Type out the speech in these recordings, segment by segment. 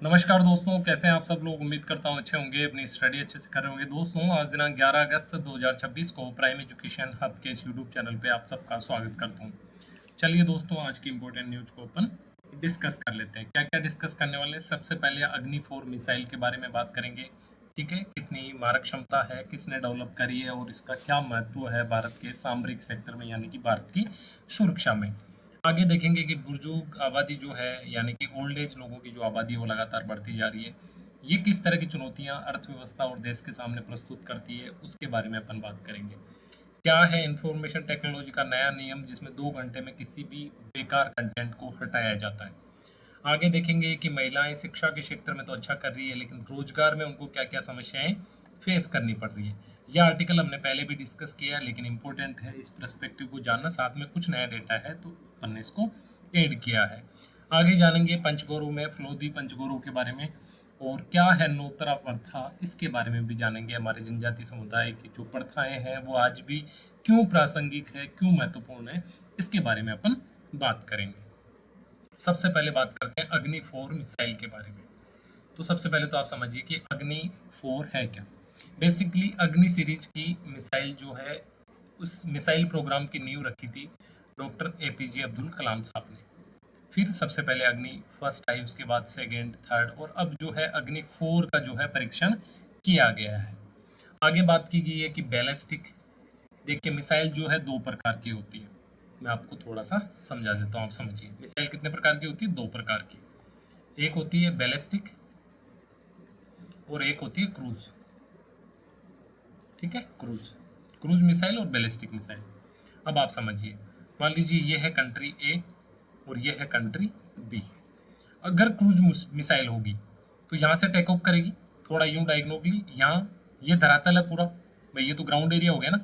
नमस्कार दोस्तों, कैसे हैं आप सब लोग। उम्मीद करता हूँ अच्छे होंगे, अपनी स्टडी अच्छे से कर रहे होंगे। दोस्तों, आज दिनांक 11 अगस्त 2026 को प्राइम एजुकेशन हब के इस यूट्यूब चैनल पे आप सबका स्वागत करता हूँ। चलिए दोस्तों, आज की इंपॉर्टेंट न्यूज को अपन डिस्कस कर लेते हैं। क्या क्या डिस्कस करने वाले हैं। सबसे पहले अग्नि 4 मिसाइल के बारे में बात करेंगे। ठीक है, कितनी मारक क्षमता है, किसने डेवलप करी है और इसका क्या महत्व है भारत के सामरिक सेक्टर में, यानी कि भारत की सुरक्षा में। आगे देखेंगे कि बुजुर्ग आबादी जो है, यानी कि ओल्ड एज लोगों की जो आबादी है वो लगातार बढ़ती जा रही है। ये किस तरह की चुनौतियां अर्थव्यवस्था और देश के सामने प्रस्तुत करती है, उसके बारे में अपन बात करेंगे। क्या है इंफॉर्मेशन टेक्नोलॉजी का नया नियम, जिसमें 2 घंटे में किसी भी बेकार कंटेंट को हटाया जाता है। आगे देखेंगे कि महिलाएं शिक्षा के क्षेत्र में तो अच्छा कर रही है, लेकिन रोजगार में उनको क्या क्या समस्याएं फेस करनी पड़ रही है। यह आर्टिकल हमने पहले भी डिस्कस किया है, लेकिन इम्पोर्टेंट है इस पर्सपेक्टिव को जानना। साथ में कुछ नया डेटा है तो अपन ने इसको ऐड किया है। आगे जानेंगे पंचगौरव में फलोदी पंचगौरव के बारे में, और क्या है नोतरा प्रथा, इसके बारे में भी जानेंगे। हमारे जनजाति समुदाय की जो प्रथाएं हैं वो आज भी क्यों प्रासंगिक है, क्यों महत्वपूर्ण है, इसके बारे में अपन बात करेंगे। सबसे पहले बात करते हैं अग्नि 4 मिसाइल के बारे में। तो सबसे पहले तो आप समझिए कि अग्नि 4 है क्या। बेसिकली अग्नि सीरीज की मिसाइल जो है, उस मिसाइल प्रोग्राम की नींव रखी थी डॉक्टर एपीजे अब्दुल कलाम साहब ने। फिर सबसे पहले अग्नि फर्स्ट आई, उसके बाद सेकेंड, थर्ड, और अब जो है अग्नि 4 का जो है परीक्षण किया गया है। आगे बात की गई है कि बैलिस्टिक। देखिए, मिसाइल जो है 2 प्रकार की होती है। मैं आपको थोड़ा सा समझा देता हूँ, आप समझिए। मिसाइल कितने प्रकार की होती है? 2 प्रकार की। एक होती है बैलिस्टिक और एक होती है क्रूज। ठीक है, क्रूज क्रूज मिसाइल और बैलिस्टिक मिसाइल। अब आप समझिए, मान लीजिए ये है कंट्री ए और ये है कंट्री बी। अगर क्रूज मिसाइल होगी तो यहाँ से टेक ऑफ करेगी, थोड़ा यूं डायग्नोगली। यहाँ ये धरातल है पूरा, भाई ये तो ग्राउंड एरिया हो गया ना,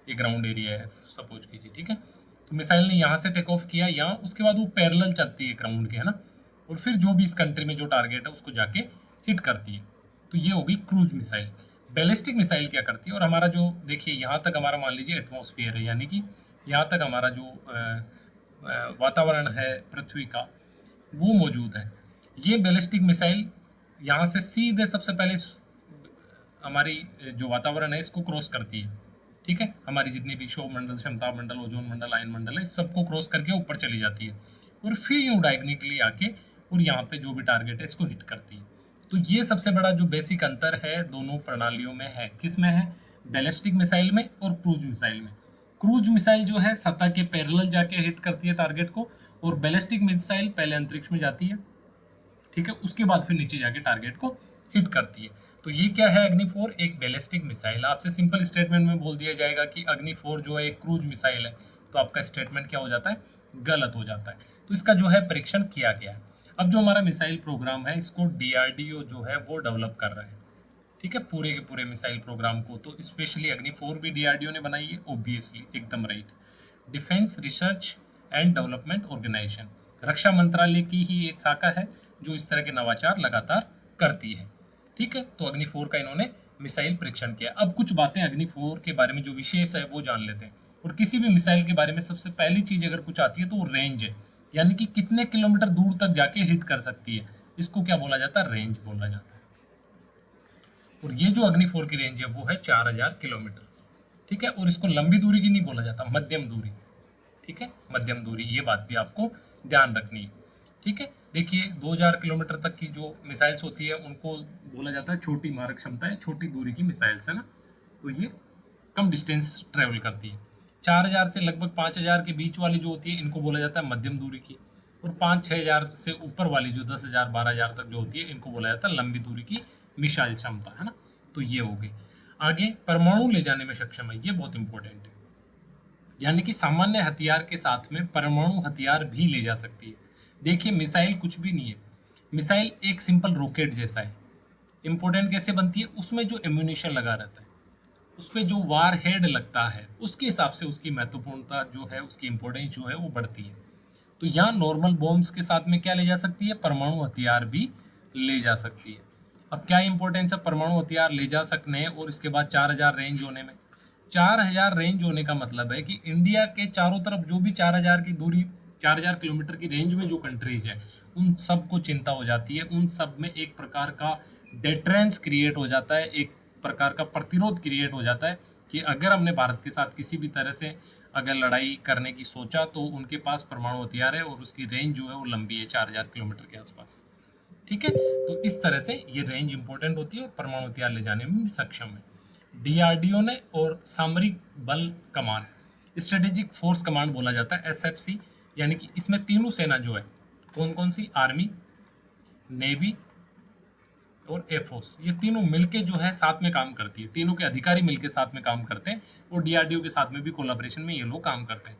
ये ग्राउंड एरिया है सपोज कीजिए। ठीक है, तो मिसाइल ने यहाँ से टेक ऑफ किया यहाँ, उसके बाद वो पैरेलल चलती है ग्राउंड के, है ना, और फिर जो भी इस कंट्री में जो टारगेट है उसको जाके हिट करती है। तो ये होगी क्रूज मिसाइल। बैलिस्टिक मिसाइल क्या करती है, और हमारा जो देखिए यहाँ तक हमारा मान लीजिए एटमॉस्फेयर है, यानी कि यहाँ तक हमारा जो वातावरण है पृथ्वी का वो मौजूद है। ये बैलिस्टिक मिसाइल यहाँ से सीधे सबसे पहले हमारी जो वातावरण है इसको क्रॉस करती है। ठीक है, हमारी जितनी भी क्षोभ मंडल, क्षमता मंडल, ओजोन मंडल, आयन मंडल है, इस सबको क्रॉस करके ऊपर चली जाती है और फिर यूँ डायग्निकली आके और यहाँ पे जो भी टारगेट है इसको हिट करती है। तो ये सबसे बड़ा जो बेसिक अंतर है दोनों प्रणालियों में है। किस में है? बैलिस्टिक मिसाइल में और क्रूज मिसाइल में। क्रूज मिसाइल जो है सतह के पैरेलल जाके हिट करती है टारगेट को, और बैलिस्टिक मिसाइल पहले अंतरिक्ष में जाती है, ठीक है, उसके बाद फिर नीचे जाके टारगेट को हिट करती है। तो ये क्या है? अग्नि 4 एक बैलिस्टिक मिसाइल। आपसे सिंपल स्टेटमेंट में बोल दिया जाएगा कि अग्नि 4 जो है एक क्रूज मिसाइल है, तो आपका स्टेटमेंट क्या हो जाता है? गलत हो जाता है। तो इसका जो है परीक्षण किया गया है। अब जो हमारा मिसाइल प्रोग्राम है इसको डीआरडीओ जो है वो डेवलप कर रहा है। ठीक है, पूरे के पूरे मिसाइल प्रोग्राम को। तो स्पेशली अग्नि 4 भी डीआरडीओ ने बनाई है, ऑब्वियसली, एकदम right. Defence research and development organisation, रक्षा मंत्रालय की ही एक शाखा है जो इस तरह के नवाचार लगातार करती है। ठीक है, तो अग्नि 4 का इन्होंने मिसाइल परीक्षण किया। अब कुछ बातें अग्नि 4 के बारे में जो विशेष है वो जान लेते हैं। और किसी भी मिसाइल के बारे में सबसे पहली चीज अगर कुछ आती है तो वो रेंज है, यानी कि कितने किलोमीटर दूर तक जाके हिट कर सकती है। इसको क्या बोला जाता है? रेंज बोला जाता है। और ये जो अग्नि 4 की रेंज है वो है 4000 किलोमीटर। ठीक है, और इसको लंबी दूरी की नहीं बोला जाता, मध्यम दूरी। ठीक है, मध्यम दूरी, ये बात भी आपको ध्यान रखनी है। ठीक है, देखिए 2000 किलोमीटर तक की जो मिसाइल्स होती है उनको बोला जाता है छोटी मारक क्षमता है, छोटी दूरी की मिसाइल्स, है ना। तो ये कम डिस्टेंस ट्रेवल करती है। 4000 से लगभग 5000 के बीच वाली जो होती है इनको बोला जाता है मध्यम दूरी की, और 5-6000 से ऊपर वाली जो 10,000 12,000 तक जो होती है इनको बोला जाता है लंबी दूरी की मिसाइल क्षमता, है ना। तो ये हो गई। आगे परमाणु ले जाने में सक्षम है, ये बहुत इंपॉर्टेंट है, यानी कि सामान्य हथियार के साथ में परमाणु हथियार भी ले जा सकती है। देखिए मिसाइल कुछ भी नहीं है, मिसाइल एक सिंपल रॉकेट जैसा है। इंपॉर्टेंट कैसे बनती है? उसमें जो एम्यूनिशन लगा रहता है, उस पर जो वार हेड लगता है, उसके हिसाब से उसकी महत्वपूर्णता जो है, उसकी इंपॉर्टेंस जो है वो बढ़ती है। तो यहाँ नॉर्मल बॉम्ब्स के साथ में क्या ले जा सकती है? परमाणु हथियार भी ले जा सकती है। अब क्या इंपॉर्टेंस है परमाणु हथियार ले जा सकने और इसके बाद 4000 रेंज होने में? 4000 रेंज होने का मतलब है कि इंडिया के चारों तरफ जो भी 4000 की दूरी, 4000 किलोमीटर की रेंज में जो कंट्रीज है उन सब को चिंता हो जाती है, उन सब में एक प्रकार का डेटरेंस क्रिएट हो जाता है, एक प्रकार का प्रतिरोध क्रिएट हो जाता है कि अगर हमने भारत के साथ किसी भी तरह से अगर लड़ाई करने की सोचा तो उनके पास परमाणु हथियार है और उसकी रेंज जो है वो लंबी है 4000 किलोमीटर के आसपास। ठीक है, तो इस तरह से ये रेंज इंपॉर्टेंट होती है और परमाणु हथियार ले जाने में भी सक्षम है। डीआरडीओ ने और सामरिक बल कमान, स्ट्रेटेजिक फोर्स कमांड बोला जाता है एसएफसी, यानी कि इसमें तीनों सेना जो है कौन कौन सी, आर्मी, नेवी और एयरफोर्स, ये तीनों मिलके जो है साथ में काम करती है, तीनों के अधिकारी मिलके साथ में काम करते हैं और डीआरडीओ के साथ में भी कोलाब्रेशन में ये लोग काम करते हैं।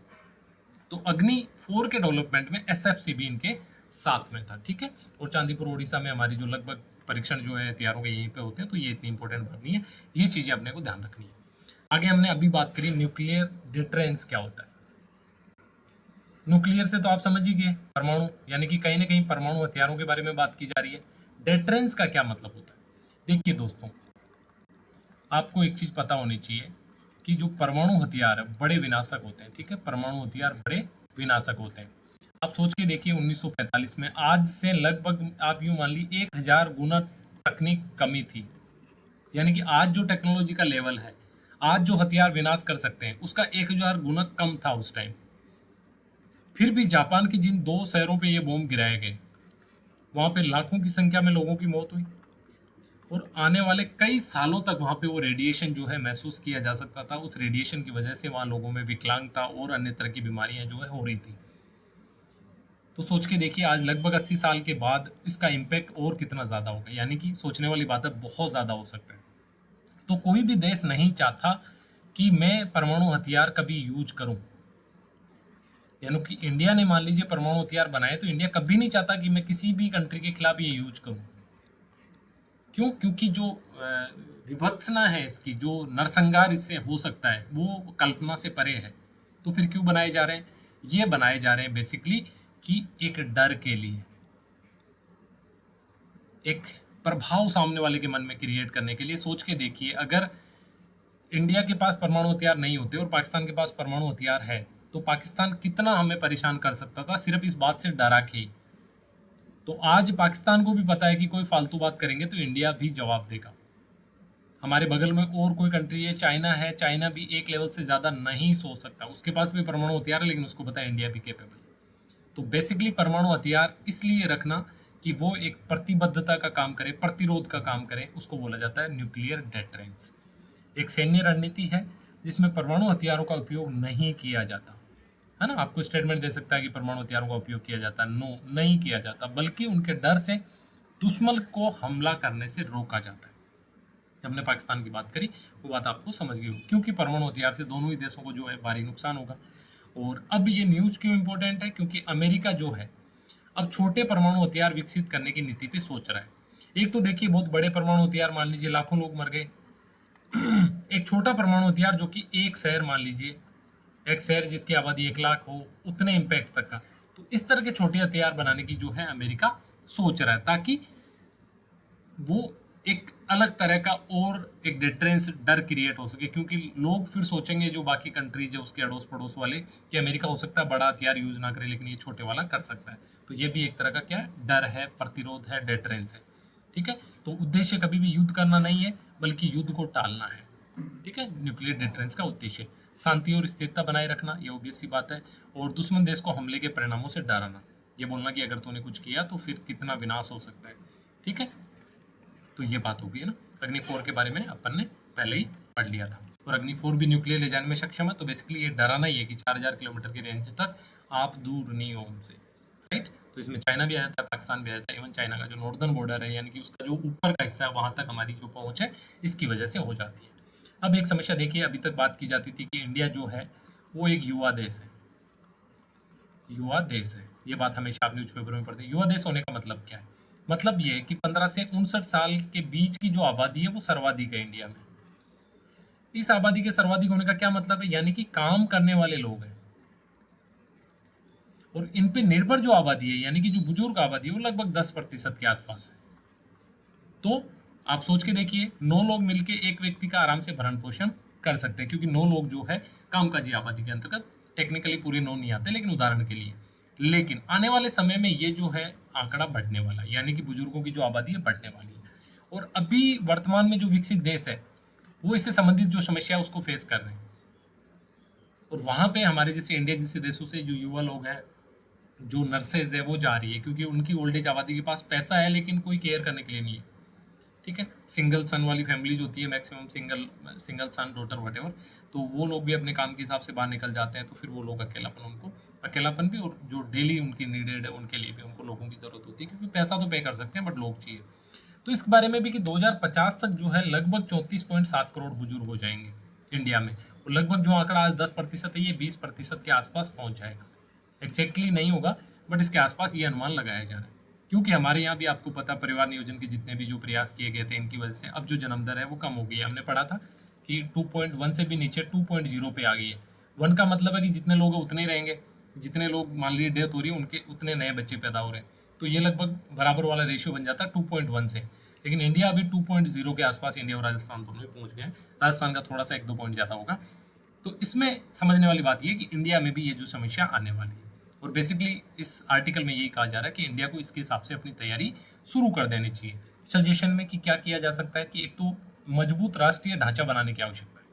तो अग्नि 4 के डेवलपमेंट में एसएफसी भी इनके साथ में था। ठीक है, और चांदीपुर उड़ीसा में हमारी जो लगभग परीक्षण जो है हथियारों के यहीं पे होते हैं, तो ये इतनी इंपॉर्टेंट बात नहीं है, ये चीज़ें अपने को ध्यान रखनी है। आगे हमने अभी बात करी न्यूक्लियर डिटरेंस क्या होता है। न्यूक्लियर से तो आप समझ ही गए, परमाणु, यानी कि कहीं ना कहीं परमाणु हथियारों के बारे में बात की जा रही है। डेटरेंस का क्या मतलब होता है? देखिए दोस्तों, आपको एक चीज पता होनी चाहिए कि जो परमाणु हथियार है बड़े विनाशक होते हैं। ठीक है, परमाणु हथियार बड़े विनाशक होते हैं। आप सोच के देखिए 1945 में आज से लगभग आप यूं मान ली 1000 गुना तकनीक कमी थी, यानी कि आज जो टेक्नोलॉजी का लेवल है, आज जो हथियार विनाश कर सकते हैं उसका 1000 गुना कम था उस टाइम। फिर भी जापान के जिन 2 शहरों पे ये बॉम्ब गिराए गए, वहाँ पे लाखों की संख्या में लोगों की मौत हुई और आने वाले कई सालों तक वहाँ पे वो रेडिएशन जो है महसूस किया जा सकता था। उस रेडिएशन की वजह से वहाँ लोगों में विकलांगता और अन्य तरह की बीमारियां जो है हो रही थी। तो सोच के देखिए आज लगभग 80 साल के बाद इसका इम्पैक्ट और कितना ज़्यादा होगा, यानी कि सोचने वाली बात है, बहुत ज़्यादा हो सकता है। तो कोई भी देश नहीं चाहता कि मैं परमाणु हथियार कभी यूज करूं, यानी कि इंडिया ने मान लीजिए परमाणु हथियार बनाए तो इंडिया कभी नहीं चाहता कि मैं किसी भी कंट्री के खिलाफ ये यूज करूं। क्यों? क्योंकि जो विभत्सना है इसकी, जो नरसंहार इससे हो सकता है, वो कल्पना से परे है। तो फिर क्यों बनाए जा रहे हैं? ये बनाए जा रहे हैं बेसिकली कि एक डर के लिए, एक प्रभाव सामने वाले के मन में क्रिएट करने के लिए। सोच के देखिए, अगर इंडिया के पास परमाणु हथियार नहीं होते और पाकिस्तान के पास परमाणु हथियार है तो पाकिस्तान कितना हमें परेशान कर सकता था सिर्फ इस बात से डरा के। तो आज पाकिस्तान को भी पता है कि कोई फालतू बात करेंगे तो इंडिया भी जवाब देगा। हमारे बगल में और कोई कंट्री है, चाइना है, चाइना भी एक लेवल से ज़्यादा नहीं सोच सकता, उसके पास भी परमाणु हथियार है लेकिन उसको पता है इंडिया भी कैपेबल है। तो बेसिकली परमाणु हथियार इसलिए रखना कि वो एक प्रतिबद्धता का काम करे, प्रतिरोध का काम करे, उसको बोला जाता है न्यूक्लियर डेटरेंस। एक सैन्य रणनीति है जिसमें परमाणु हथियारों का उपयोग नहीं किया जाता है ना। आपको स्टेटमेंट दे सकता है कि परमाणु हथियारों का उपयोग किया जाता है, नो, नहीं किया जाता, बल्कि उनके डर से दुश्मन को हमला करने से रोका जाता है। हमने पाकिस्तान की बात करी, वो बात आपको समझ गई होगी, क्योंकि परमाणु हथियार से दोनों ही देशों को जो है भारी नुकसान होगा। और अब ये न्यूज़ क्यों इंपॉर्टेंट है? क्योंकि अमेरिका जो है अब छोटे परमाणु हथियार विकसित करने की नीति पे सोच रहा है। एक तो देखिए बहुत बड़े परमाणु हथियार, मान लीजिए लाखों लोग मर गए। एक छोटा परमाणु हथियार जो कि एक शहर, मान लीजिए एक शहर जिसकी आबादी 1 लाख हो, उतने इम्पैक्ट तक का, तो इस तरह के छोटे हथियार बनाने की जो है अमेरिका सोच रहा है, ताकि वो एक अलग तरह का और एक डिटरेंस डर क्रिएट हो सके। क्योंकि लोग फिर सोचेंगे, जो बाकी कंट्रीज है उसके अड़ोस पड़ोस वाले, कि अमेरिका हो सकता है बड़ा हथियार यूज ना करे लेकिन ये छोटे वाला कर सकता है। तो ये भी एक तरह का क्या है, डर है, प्रतिरोध है, डिटरेंस है। ठीक है, तो उद्देश्य कभी भी युद्ध करना नहीं है बल्कि युद्ध को टालना है। ठीक है, न्यूक्लियर डिटरेंस का उद्देश्य शांति और स्थिरता बनाए रखना, ये ऑब्वियस सी बात है, और दुश्मन देश को हमले के परिणामों से डराना, ये बोलना कि अगर तूने कुछ किया तो फिर कितना विनाश हो सकता है। ठीक है, तो ये बात होगी ना। अग्नि 4 के बारे में अपन ने पहले ही पढ़ लिया था, और अग्नि 4 भी न्यूक्लियर ले जाने में सक्षम है। तो बेसिकली ये डराना ही है कि 4000 किलोमीटर की रेंज तक आप दूर नहीं हो हमसे, राइट। तो इसमें चाइना भी आ जाता है, पाकिस्तान भी आ जाता है, इवन चाइना का जो नॉर्दर्न बॉर्डर है, यानी कि उसका जो ऊपर का हिस्सा है, वहाँ तक हमारी जो पहुँच है इसकी वजह से हो जाती है। अब एक समस्या देखिए, अभी तक बात की जाती थी कि इंडिया जो है वो एक युवा देश है, युवा देश है। ये बात हमेशा आप न्यूज़पेपर में पढ़ते हैं। युवा देश होने का मतलब क्या है? मतलब ये है कि 15 से 59 साल के बीच की जो आबादी है वो सर्वाधिक है इंडिया में। इस आबादी के सर्वाधिक होने का क्या मतलब है? यानी कि काम करने वाले लोग हैं, और इन पे निर्भर जो आबादी है, यानी कि जो बुजुर्ग आबादी है, वो लगभग 10% के आसपास है। तो आप सोच के देखिए, 9 लोग मिलके एक व्यक्ति का आराम से भरण पोषण कर सकते हैं, क्योंकि 9 लोग जो है कामकाजी आबादी के अंतर्गत, टेक्निकली पूरे 9 नहीं आते लेकिन उदाहरण के लिए। लेकिन आने वाले समय में ये जो है आंकड़ा बढ़ने वाला है, यानी कि बुजुर्गों की जो आबादी है बढ़ने वाली है। और अभी वर्तमान में जो विकसित देश है वो इससे संबंधित जो समस्या है उसको फेस कर रहे हैं। और वहाँ पे हमारे जैसे इंडिया जैसे देशों से जो युवा लोग हैं, जो नर्सेज है, वो जा रही है, क्योंकि उनकी ओल्ड एज आबादी के पास पैसा है लेकिन कोई केयर करने के लिए नहीं है। ठीक है, सिंगल सन वाली फैमिलीज होती है, maximum single son daughter whatever, तो वो लोग भी अपने काम के हिसाब से बाहर निकल जाते हैं, तो फिर वो लोग अकेलापन भी, और जो डेली उनकी नीडेड है उनके लिए भी उनको लोगों की ज़रूरत होती है, क्योंकि पैसा तो पे कर सकते हैं बट लोग चाहिए। तो इस बारे में भी कि 2050 तक जो है लगभग 34.7 करोड़ बुजुर्ग हो जाएंगे इंडिया में, और लगभग जो आंकड़ा आज 10% है ये 20% के आसपास पहुंच जाएगा। एग्जैक्टली नहीं होगा बट इसके आसपास ये अनुमान लगाया जा रहा है, क्योंकि हमारे यहाँ भी आपको पता परिवार नियोजन के जितने भी जो प्रयास किए गए थे इनकी वजह से अब जो जन्म दर है वो कम हो गई है। हमने पढ़ा था कि 2.1 से भी नीचे 2.0 पे आ गई है। 1 का मतलब है कि जितने लोग हैं उतने ही रहेंगे, जितने लोग मान लीजिए डेथ हो रही है उनके उतने नए बच्चे पैदा हो रहे हैं, तो ये लगभग बराबर वाला रेशियो बन जाता है 2.1 से। लेकिन इंडिया अभी 2.0 के आसपास, इंडिया और राजस्थान दोनों ही पहुंच गए हैं, राजस्थान का थोड़ा सा 1-2 पॉइंट ज़्यादा होगा। तो इसमें समझने वाली बात यह है कि इंडिया में भी ये जो समस्या आने वाली है, और बेसिकली इस आर्टिकल में यही कहा जा रहा है कि इंडिया को इसके हिसाब से अपनी तैयारी शुरू कर देनी चाहिए। सजेशन में कि क्या किया जा सकता है कि एक तो मजबूत राष्ट्रीय ढांचा बनाने की आवश्यकता है,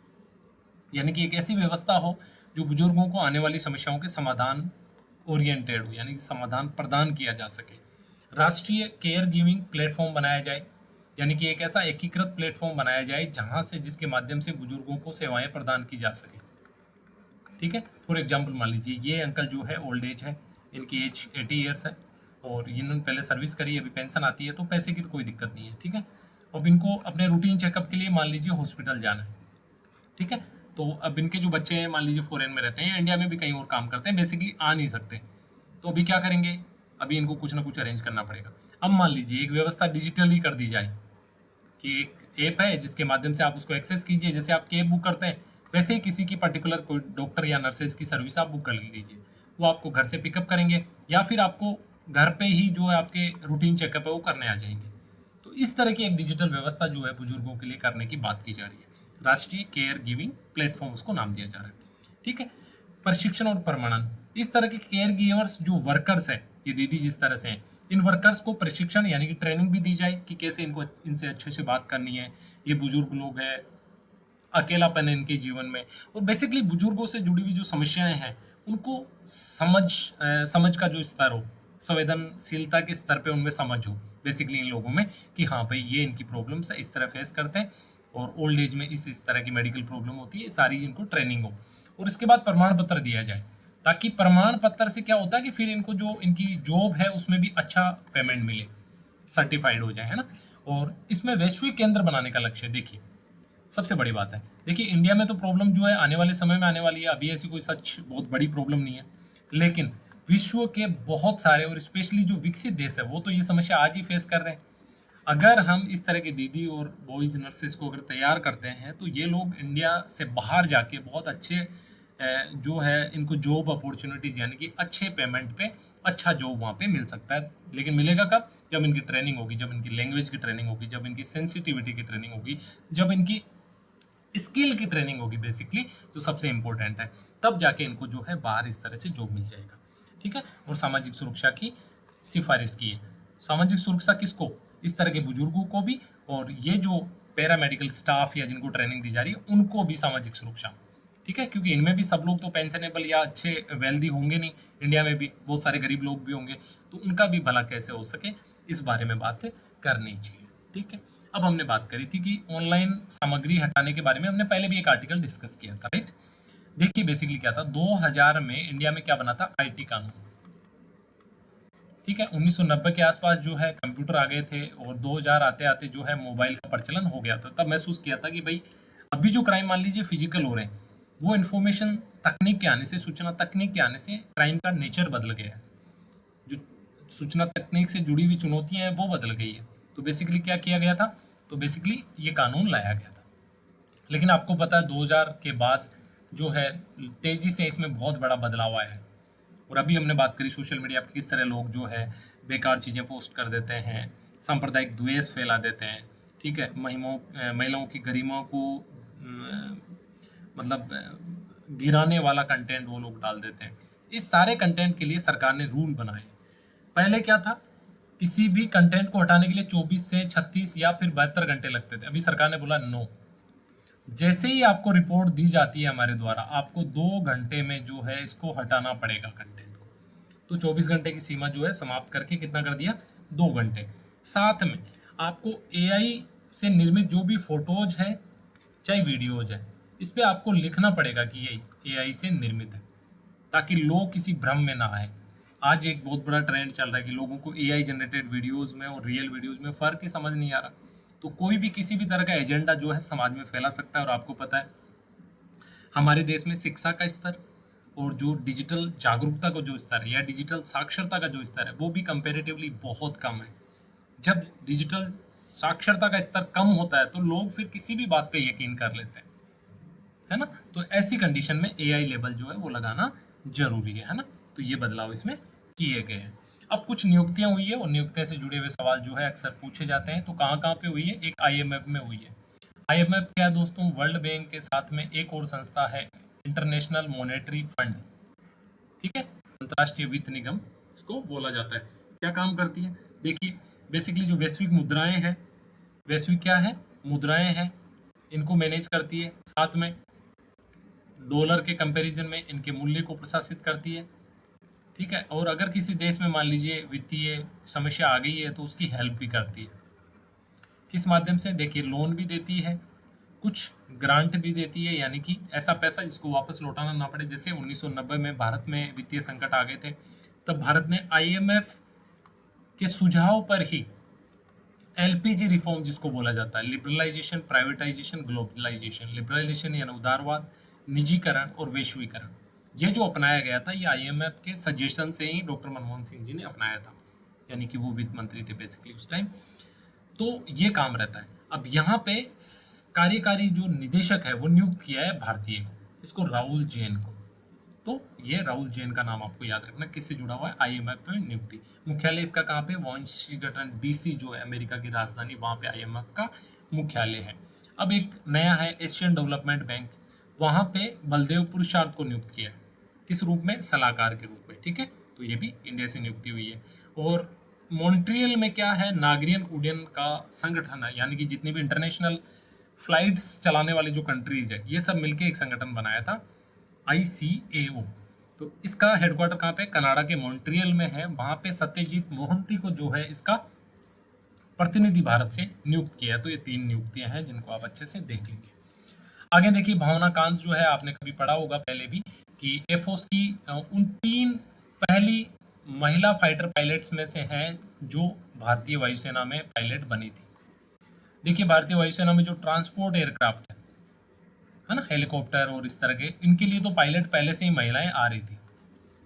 यानी कि एक ऐसी व्यवस्था हो जो बुजुर्गों को आने वाली समस्याओं के समाधान ओरिएंटेड हो, यानी कि समाधान प्रदान किया जा सके। राष्ट्रीय केयर गिविंग प्लेटफॉर्म बनाया जाए, यानी कि एक ऐसा एकीकृत प्लेटफॉर्म बनाया जाए जहां से जिसके माध्यम से बुजुर्गों को सेवाएं प्रदान की जा सके। ठीक है, फॉर एग्जाम्पल मान लीजिए ये अंकल जो है ओल्ड एज है, इनकी एज 80 ईयर्स है और इन्होंने पहले सर्विस करी, अभी पेंशन आती है, तो पैसे की तो कोई दिक्कत नहीं है। ठीक है, अब इनको अपने रूटीन चेकअप के लिए मान लीजिए हॉस्पिटल जाना है। ठीक है, तो अब इनके जो बच्चे हैं मान लीजिए फॉरेन में रहते हैं या इंडिया में भी कहीं और काम करते हैं, बेसिकली आ नहीं सकते, तो अभी क्या करेंगे, अभी इनको कुछ ना कुछ अरेंज करना पड़ेगा। अब मान लीजिए एक व्यवस्था डिजिटली कर दी जाए कि एक ऐप है जिसके माध्यम से आप उसको एक्सेस कीजिए, जैसे आप कैब बुक करते हैं वैसे ही किसी की पर्टिकुलर कोई डॉक्टर या नर्सेज की सर्विस आप बुक कर लीजिए, वो आपको घर से पिकअप करेंगे या फिर आपको घर पे ही जो है आपके रूटीन चेकअप है वो करने आ जाएंगे। तो इस तरह की एक डिजिटल व्यवस्था जो है बुजुर्गों के लिए करने की बात की जा रही है, राष्ट्रीय केयर गिविंग प्लेटफॉर्म उसको नाम दिया जा रहा है। ठीक है, प्रशिक्षण और प्रमाणन, इस तरह के केयर गिवर्स जो वर्कर्स है, ये दीदी जिस तरह से हैं, इन वर्कर्स को प्रशिक्षण यानी कि ट्रेनिंग भी दी जाए कि कैसे इनको इनसे अच्छे से बात करनी है। ये बुजुर्ग लोग हैं, अकेलापन है इनके जीवन में, और बेसिकली बुजुर्गों से जुड़ी हुई जो समस्याएं हैं उनको समझ का जो स्तर हो, संवेदनशीलता के स्तर पे उनमें समझ हो बेसिकली इन लोगों में कि हाँ भाई ये इनकी प्रॉब्लम्स है, इस तरह फेस करते हैं, और ओल्ड एज में इस तरह की मेडिकल प्रॉब्लम होती है, सारी इनको ट्रेनिंग हो। और इसके बाद प्रमाण पत्र दिया जाए, ताकि प्रमाण पत्र से क्या होता है कि फिर इनको जो इनकी जॉब है उसमें भी अच्छा पेमेंट मिले, सर्टिफाइड हो जाए, है ना। और इसमें वैश्विक केंद्र बनाने का लक्ष्य, देखिए सबसे बड़ी बात है, देखिए इंडिया में तो प्रॉब्लम जो है आने वाले समय में आने वाली है, अभी ऐसी कोई सच बहुत बड़ी प्रॉब्लम नहीं है, लेकिन विश्व के बहुत सारे और स्पेशली जो विकसित देश है वो तो ये समस्या आज ही फेस कर रहे हैं। अगर हम इस तरह के दीदी और बॉयज नर्सेस को अगर तैयार करते हैं तो ये लोग इंडिया से बाहर जाके बहुत अच्छे जो है इनको जॉब अपॉर्चुनिटीज यानी कि अच्छे पेमेंट पे अच्छा जॉब वहाँ पे मिल सकता है। लेकिन मिलेगा कब, जब इनकी ट्रेनिंग होगी, जब इनकी लैंग्वेज की ट्रेनिंग होगी, जब इनकी सेंसिटिविटी की ट्रेनिंग होगी, जब इनकी स्किल की ट्रेनिंग होगी बेसिकली, जो सबसे इंपॉर्टेंट है, तब जाके इनको जो है बाहर इस तरह से जॉब मिल जाएगा। ठीक है, और सामाजिक सुरक्षा की सिफारिश की है। सामाजिक सुरक्षा किसको, इस तरह के बुजुर्गों को भी, और ये जो पैरामेडिकल स्टाफ या जिनको ट्रेनिंग दी जा रही है उनको भी सामाजिक सुरक्षा। ठीक है, क्योंकि इनमें भी सब लोग तो पेंशनेबल या अच्छे वेल्दी होंगे नहीं, इंडिया में भी बहुत सारे गरीब लोग भी होंगे, तो उनका भी भला कैसे हो सके इस बारे में बात करनी चाहिए। ठीक है, अब हमने बात करी थी कि ऑनलाइन सामग्री हटाने के बारे में, हमने पहले भी एक आर्टिकल डिस्कस किया था, राइट। देखिए बेसिकली क्या था, 2000 में इंडिया में क्या बना था, आईटी कानून। ठीक है, 1990 के आसपास जो है कंप्यूटर आ गए थे, और 2000 आते आते जो है मोबाइल का प्रचलन हो गया था। तब महसूस किया था कि भाई अभी जो क्राइम मान लीजिए फिजिकल हो रहे हैं, वो इन्फॉर्मेशन तकनीक के आने से, सूचना तकनीक के आने से क्राइम का नेचर बदल गया है, जो सूचना तकनीक से जुड़ी हुई चुनौतियां हैं वो बदल गई है। तो बेसिकली क्या किया गया था, तो बेसिकली ये कानून लाया गया था। लेकिन आपको पता है 2000 के बाद जो है तेजी से इसमें बहुत बड़ा बदलाव आया है। और अभी हमने बात करी सोशल मीडिया पर किस तरह लोग जो है बेकार चीज़ें पोस्ट कर देते हैं, सांप्रदायिक द्वेष फैला देते हैं। ठीक है, महिलाओं की गरिमा को मतलब गिराने वाला कंटेंट वो लोग डाल देते हैं। इस सारे कंटेंट के लिए सरकार ने रूल बनाए। पहले क्या था किसी भी कंटेंट को हटाने के लिए 24 से 36 या फिर 72 घंटे लगते थे। अभी सरकार ने बोला नो, जैसे ही आपको रिपोर्ट दी जाती है हमारे द्वारा, आपको 2 घंटे में जो है इसको हटाना पड़ेगा कंटेंट को। तो 24 घंटे की सीमा जो है समाप्त करके कितना कर दिया, 2 घंटे। साथ में आपको एआई से निर्मित जो भी फोटोज है चाहे वीडियोज है, इस पर आपको लिखना पड़ेगा कि ये एआई से निर्मित है, ताकि लोग किसी भ्रम में ना आए। आज एक बहुत बड़ा ट्रेंड चल रहा है कि लोगों को एआई जनरेटेड वीडियोस में और रियल वीडियोस में फ़र्क ही समझ नहीं आ रहा। तो कोई भी किसी भी तरह का एजेंडा जो है समाज में फैला सकता है। और आपको पता है हमारे देश में शिक्षा का स्तर और जो डिजिटल जागरूकता का जो स्तर है या डिजिटल साक्षरता का जो स्तर है वो भी कंपेरेटिवली बहुत कम है। जब डिजिटल साक्षरता का स्तर कम होता है तो लोग फिर किसी भी बात पे यकीन कर लेते हैं, है ना। तो ऐसी कंडीशन में एआई लेबल जो है वो लगाना जरूरी है ना। तो ये बदलाव इसमें किए गए हैं। अब कुछ नियुक्तियां हुई है और नियुक्तियों से जुड़े हुए सवाल जो है अक्सर पूछे जाते हैं। तो कहाँ कहाँ पे हुई है, एक आईएमएफ में हुई है। आईएमएफ क्या है दोस्तों, वर्ल्ड बैंक के साथ में एक और संस्था है, इंटरनेशनल मॉनेटरी फंड, ठीक है, अंतर्राष्ट्रीय वित्त निगम इसको बोला जाता है। क्या काम करती है, देखिए बेसिकली जो वैश्विक मुद्राएं हैं, वैश्विक क्या है, मुद्राएं हैं, इनको मैनेज करती है। साथ में डॉलर के कंपैरिजन में इनके मूल्य को प्रशासित करती है, ठीक है। और अगर किसी देश में मान लीजिए वित्तीय समस्या आ गई है तो उसकी हेल्प भी करती है। किस माध्यम से, देखिए लोन भी देती है, कुछ ग्रांट भी देती है, यानी कि ऐसा पैसा जिसको वापस लौटाना ना पड़े। जैसे 1990 में भारत में वित्तीय संकट आ गए थे, तब भारत ने आईएमएफ के सुझाव पर ही एलपीजी रिफॉर्म जिसको बोला जाता है, लिबरलाइजेशन, प्राइवेटाइजेशन, ग्लोबलाइजेशन, लिबरलाइजेशन यानी उदारवाद, निजीकरण और वैश्वीकरण, ये जो अपनाया गया था ये आईएमएफ के सजेशन से ही डॉक्टर मनमोहन सिंह जी ने अपनाया था, यानी कि वो वित्त मंत्री थे बेसिकली उस टाइम। तो ये काम रहता है। अब यहाँ पे कार्यकारी जो निदेशक है वो नियुक्त किया है भारतीय को, इसको राहुल जैन को। तो ये राहुल जैन का नाम आपको याद रखना, किससे जुड़ा हुआ है, आईएमएफ में नियुक्ति। मुख्यालय इसका कहाँ पे, वाशिंगटन डीसी जो है अमेरिका की राजधानी, वहाँ पे आईएमएफ का मुख्यालय है। अब एक नया है एशियन डेवलपमेंट बैंक, वहाँ पे बलदेव पुरुषार्थ को नियुक्त किया है, किस रूप में, सलाहकार के रूप में, ठीक है। तो ये भी इंडिया से नियुक्ति हुई है। और मॉन्ट्रियल में क्या है, नागरिक उड्डयन का संगठन है, यानी कि जितनी भी इंटरनेशनल फ्लाइट्स चलाने वाली जो कंट्रीज है ये सब मिलके एक संगठन बनाया था, ICAO। तो इसका हेडक्वार्टर कहाँ पे, कनाडा के मॉन्ट्रियल में है। वहाँ पे सत्यजीत मोहंती को जो है इसका प्रतिनिधि भारत से नियुक्त किया है। तो ये 3 नियुक्तियां हैं जिनको आप अच्छे से देख लेंगे। आगे देखिए भावना कांत जो है, आपने कभी पढ़ा होगा पहले भी कि एयरफोर्स की उन 3 पहली महिला फाइटर पायलट्स में से हैं जो भारतीय वायुसेना में पायलट बनी थी। देखिए भारतीय वायुसेना में जो ट्रांसपोर्ट एयरक्राफ्ट है ना, हेलीकॉप्टर और इस तरह के, इनके लिए तो पायलट पहले से ही महिलाएं आ रही थी,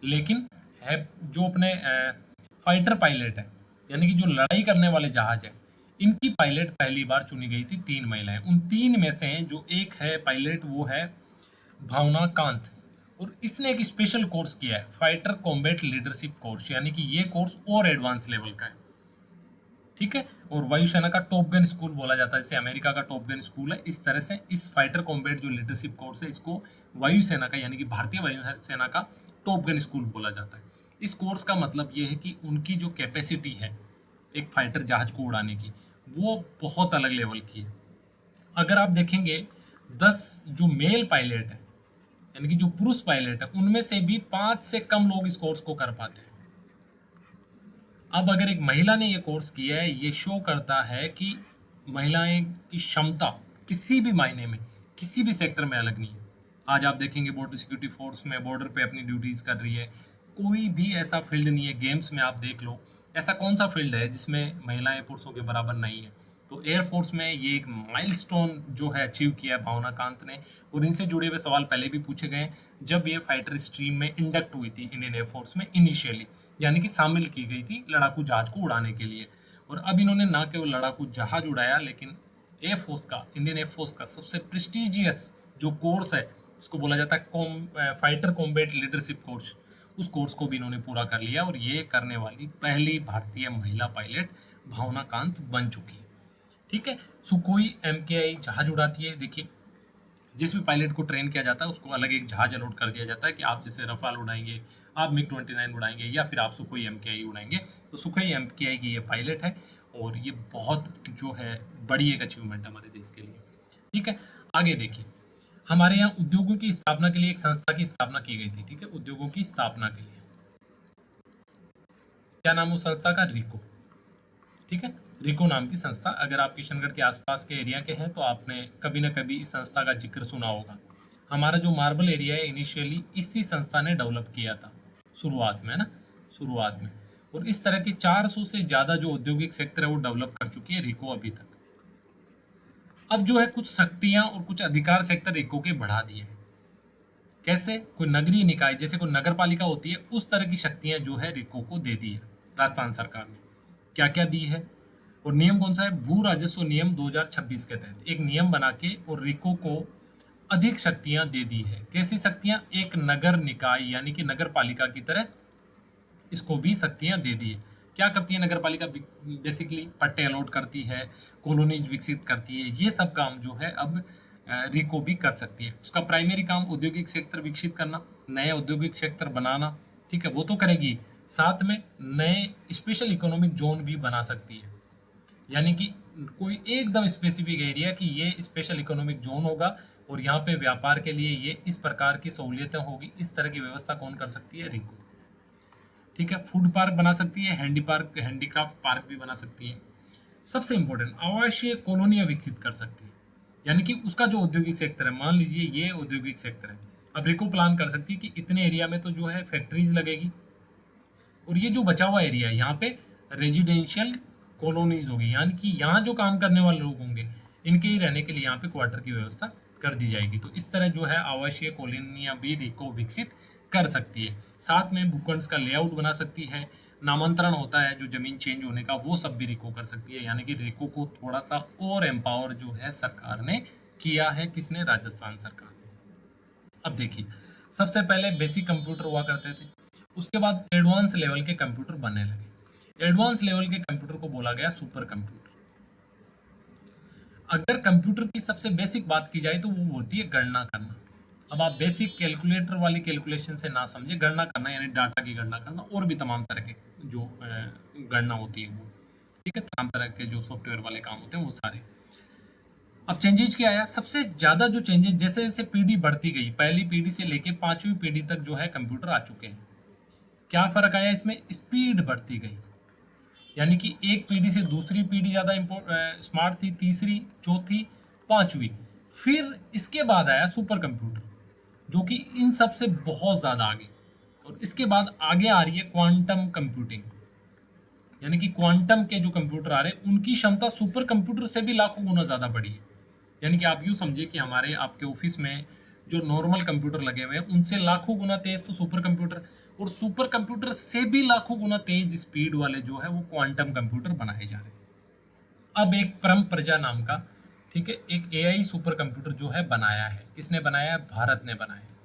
लेकिन है जो अपने फाइटर पायलट है, यानी कि जो लड़ाई करने वाले जहाज है, इनकी पायलट पहली बार चुनी गई थी 3 महिलाएं। उन 3 में से जो एक है पायलट वो है भावना कांत, और इसने एक स्पेशल कोर्स किया है, फाइटर कॉम्बैट लीडरशिप कोर्स, यानी कि ये कोर्स और एडवांस लेवल का है, ठीक है। और वायुसेना का टॉप गन स्कूल बोला जाता है, जैसे अमेरिका का टॉप गन स्कूल है, इस तरह से इस फाइटर कॉम्बैट जो लीडरशिप कोर्स है इसको वायुसेना का, यानी कि भारतीय वायुसेना का टॉप गन स्कूल बोला जाता है। इस कोर्स का मतलब ये है कि उनकी जो कैपेसिटी है एक फाइटर जहाज को उड़ाने की, वो बहुत अलग लेवल की है। अगर आप देखेंगे 10 जो मेल पायलट है, यानी कि जो पुरुष पायलट है, उनमें से भी 5 से कम लोग इस कोर्स को कर पाते हैं। अब अगर एक महिला ने ये कोर्स किया है, ये शो करता है कि महिलाएं की क्षमता किसी भी मायने में किसी भी सेक्टर में अलग नहीं है। आज आप देखेंगे बॉर्डर सिक्योरिटी फोर्स में बॉर्डर पे अपनी ड्यूटीज कर रही है, कोई भी ऐसा फील्ड नहीं है, गेम्स में आप देख लो, ऐसा कौन सा फील्ड है जिसमें महिलाएं पुरुषों के बराबर नहीं है। तो एयरफोर्स में ये एक माइलस्टोन जो है अचीव किया है भावना कांत ने। और इनसे जुड़े हुए सवाल पहले भी पूछे गए जब ये फाइटर स्ट्रीम में इंडक्ट हुई थी इंडियन एयरफोर्स में इनिशियली, यानी कि शामिल की गई थी लड़ाकू जहाज को उड़ाने के लिए। और अब इन्होंने ना केवल लड़ाकू जहाज उड़ाया, लेकिन एयरफोर्स का, इंडियन एयरफोर्स का सबसे प्रेस्टिजियस जो कोर्स है, इसको बोला जाता है फाइटर कॉम्बैट लीडरशिप कोर्स, उस कोर्स को भी इन्होंने पूरा कर लिया। और ये करने वाली पहली भारतीय महिला पायलट भावना कांत बन चुकी है, ठीक है। सुखोई MKI जहाज उड़ाती है। देखिए जिस भी पायलट को ट्रेन किया जाता है उसको अलग एक जहाज अलॉट कर दिया जाता है कि आप जैसे रफाल उड़ाएंगे, आप मिग-29 उड़ाएंगे या फिर आप सुखोई एमकेआई उड़ाएंगे। तो सुखोई एमकेआई की ये पायलट है और ये बहुत जो है बड़ी एक अचीवमेंट है हमारे देश के लिए। ठीक है, आगे देखिए, हमारे यहाँ उद्योगों की स्थापना के लिए एक संस्था की स्थापना की गई थी। ठीक है, उद्योगों की स्थापना के लिए क्या नाम उस संस्था का? रिको। ठीक है, रिको नाम की संस्था। अगर आप किशनगढ़ के आसपास के एरिया के हैं तो आपने कभी ना कभी इस संस्था का जिक्र सुना होगा। हमारा जो मार्बल एरिया है इनिशियली इसी संस्था ने डेवलप किया था शुरुआत में, है ना, शुरुआत में। और इस तरह के 400 से ज़्यादा जो औद्योगिक सेक्टर है वो डेवलप कर चुकी है रिको अभी तक। अब जो है कुछ शक्तियां और कुछ अधिकार सेक्टर रिको के बढ़ा दिए। कैसे? कोई नगरीय निकाय जैसे कोई नगर पालिका होती है उस तरह की शक्तियां जो है रिको को दे दी है राजस्थान सरकार ने। क्या क्या दी है? और नियम कौन सा है? भू राजस्व नियम 2026 के तहत एक नियम बना के और रिको को अधिक शक्तियां दे दी है। कैसी शक्तियां? एक नगर निकाय यानी कि नगर पालिका की तरह इसको भी शक्तियां दे दी है। क्या करती है नगर पालिका? बेसिकली पट्टे अलॉट करती है, कॉलोनीज विकसित करती है, ये सब काम जो है अब रिको भी कर सकती है। उसका प्राइमरी काम औद्योगिक क्षेत्र विकसित करना, नए औद्योगिक क्षेत्र बनाना, ठीक है, वो तो करेगी, साथ में नए स्पेशल इकोनॉमिक जोन भी बना सकती है। यानी कि कोई एकदम स्पेसिफिक एरिया कि ये स्पेशल इकोनॉमिक जोन होगा और यहाँ पे व्यापार के लिए ये इस प्रकार की सहूलियतें होगी, इस तरह की व्यवस्था कौन कर सकती है? रिको। ठीक है, फूड पार्क बना सकती है, हैंडीक्राफ्ट पार्क भी बना सकती है। सबसे इंपॉर्टेंट, आवासीय कॉलोनियां विकसित कर सकती है। यानी कि उसका जो औद्योगिक सेक्टर है, मान लीजिए ये औद्योगिक सेक्टर है, अब रिको प्लान कर सकती है कि इतने एरिया में तो जो है फैक्ट्रीज लगेगी और ये जो बचा हुआ एरिया है यहाँ पे रेजिडेंशियल कॉलोनीज होगी। यानी कि यहाँ जो काम करने वाले लोग होंगे इनके ही रहने के लिए यहाँ पे क्वार्टर की व्यवस्था कर दी जाएगी। तो इस तरह जो है आवासीय कॉलोनियां भी रिको विकसित कर सकती है। साथ में भूखंड का लेआउट बना सकती है, नामांतरण होता है जो जमीन चेंज होने का, वो सब भी रिको कर सकती है। यानी कि रिको को थोड़ा सा और एम्पावर जो है सरकार ने किया है। किसने? राजस्थान सरकार ने। अब देखिए, सबसे पहले बेसिक कंप्यूटर हुआ करते थे, उसके बाद एडवांस लेवल के कंप्यूटर बनने लगे। एडवांस लेवल के कंप्यूटर को बोला गया सुपर कंप्यूटर। अगर कंप्यूटर की सबसे बेसिक बात की जाए तो वो होती है गणना करना। अब आप बेसिक कैलकुलेटर वाली कैलकुलेशन से ना समझे, गणना करना यानी डाटा की गणना करना और भी तमाम तरह के जो गणना होती है वो, ठीक है, तमाम तरह के जो सॉफ्टवेयर वाले काम होते हैं वो सारे। अब चेंजेज क्या आया? सबसे ज़्यादा जो चेंजेज, जैसे जैसे पीढ़ी बढ़ती गई, पहली पीढ़ी से लेके 5वीं पीढ़ी तक जो है कंप्यूटर आ चुके हैं। क्या फ़र्क आया इसमें? स्पीड बढ़ती गई। यानी कि एक पीढ़ी से दूसरी पीढ़ी ज़्यादा स्मार्ट थी, तीसरी, चौथी, 5वीं। फिर इसके बाद आया सुपर कंप्यूटर जो कि इन सब से बहुत ज़्यादा आगे। और इसके बाद आगे आ रही है क्वांटम कंप्यूटिंग। यानी कि क्वांटम के जो कंप्यूटर आ रहे हैं उनकी क्षमता सुपर कंप्यूटर से भी लाखों गुना ज़्यादा बढ़ी है। यानी कि आप यूँ समझिए कि हमारे आपके ऑफिस में जो नॉर्मल कंप्यूटर लगे हुए हैं उनसे लाखों गुना तेज तो सुपर कंप्यूटर, और सुपर कंप्यूटर से भी लाखों गुना तेज स्पीड वाले जो है वो क्वांटम कंप्यूटर बनाए जा रहे हैं। अब एक परम प्रजा नाम का, ठीक है, एक एआई सुपर कंप्यूटर जो है बनाया है। किसने बनाया है? भारत ने बनाया है।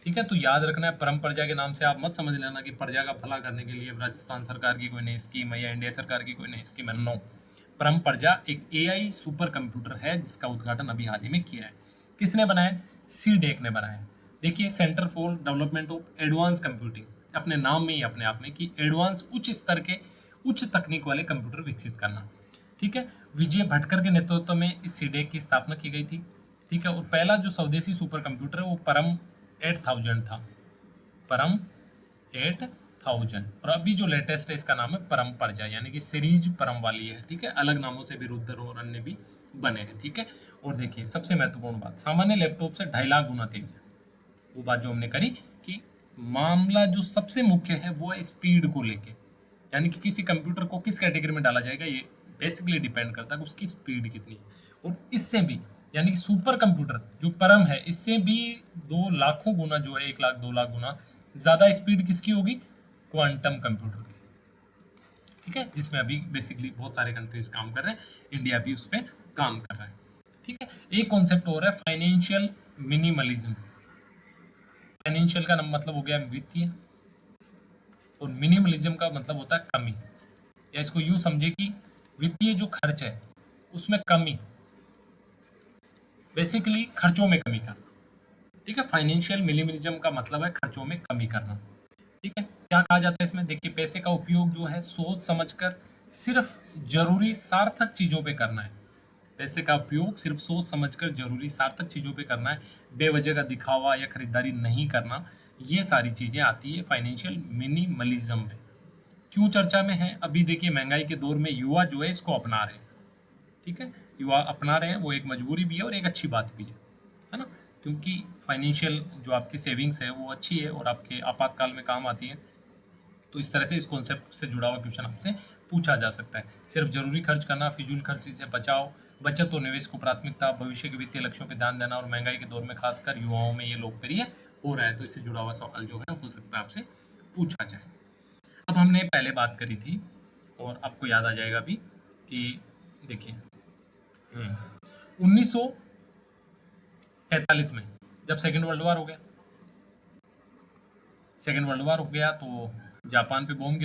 ठीक है, तो याद रखना है, परम प्रजा के नाम से आप मत समझ लेना कि प्रजा का भला करने के लिए राजस्थान सरकार की कोई नई स्कीम है या इंडिया सरकार की कोई नई स्कीम है। नो, परम प्रजा एक एआई सुपर कंप्यूटर है जिसका उद्घाटन अभी हाल ही में किया है। किसने बनाया? सीडेक ने बनाया। देखिए, centre for development of advance computing, अपने नाम में ही अपने आप में कि एडवांस उच्च स्तर के उच्च तकनीक वाले कंप्यूटर विकसित करना। ठीक है, विजय भटकर के नेतृत्व में इस सीडेक की स्थापना की गई थी। ठीक है, और पहला जो स्वदेशी सुपर कंप्यूटर है वो परम 8000 था, परम 8000। और अभी जो लेटेस्ट है इसका नाम है परम प्रजा, यानी कि सीरीज परम वाली है। ठीक है, अलग नामों से भी रुद्र और अन्य भी बने हैं। ठीक है, और देखिए सबसे महत्वपूर्ण बात, सामान्य लैपटॉप से 2.5 लाख गुना तेज है। वो बात जो हमने करी कि मामला जो सबसे मुख्य है वो है स्पीड को लेके। यानी कि किसी कंप्यूटर को किस कैटेगरी में डाला जाएगा ये बेसिकली डिपेंड करता है कि उसकी स्पीड कितनी है। और इससे भी, यानी कि सुपर कंप्यूटर जो परम है, इससे भी 2 लाखों गुना जो है, 1 लाख 2 लाख गुना ज़्यादा स्पीड किसकी होगी? क्वांटम कंप्यूटर की। ठीक है, जिसमें अभी बेसिकली बहुत सारे कंट्रीज काम कर रहे हैं, इंडिया भी उस पर काम कर रहा है। ठीक है, एक कॉन्सेप्ट और है फाइनेंशियल मिनिमलिज्म। फाइनेंशियल का मतलब हो गया वित्तीय, और मिनिमलिज्म का मतलब होता है कमी। या इसको यूं समझे कि वित्तीय जो खर्च है उसमें कमी। बेसिकली खर्चों में कमी करना। ठीक है, फाइनेंशियल मिनिमलिज्म का मतलब है खर्चों में कमी करना। ठीक है, क्या कहा जाता है इसमें, देखिए पैसे का उपयोग जो है सोच समझकर सिर्फ जरूरी सार्थक चीजों पे करना है। पैसे का उपयोग सिर्फ सोच समझकर जरूरी सार्थक चीजों पे करना है, बेवजह का दिखावा या खरीदारी नहीं करना। ये सारी चीजें आती है फाइनेंशियल मिनिमलिज्म में। क्यों चर्चा में है, अभी देखिए महंगाई के दौर में युवा जो है इसको अपना रहे हैं। ठीक है, युवा अपना रहे हैं, वो एक मजबूरी भी है और एक अच्छी बात भी है ना, क्योंकि फाइनेंशियल जो आपकी सेविंग्स है वो अच्छी है और आपके आपातकाल में काम आती है। तो इस तरह से इस कॉन्सेप्ट से जुड़ा हुआ क्वेश्चन आपसे पूछा जा सकता है। सिर्फ जरूरी खर्च करना, फिजूल खर्ची से बचाओ, बचत और निवेश को प्राथमिकता, भविष्य के वित्तीय लक्ष्यों पर ध्यान देना और महंगाई के दौर में खासकर युवाओं में ये लोकप्रिय हो रहा है। तो इससे जुड़ा हुआ सवाल जो है हो सकता है आपसे पूछा जाए। अब हमने पहले बात करी थी और आपको याद आ जाएगा भी कि देखिए 1945 में जब सेकेंड वर्ल्ड वार हो गया, तो जापान पे बॉम्ब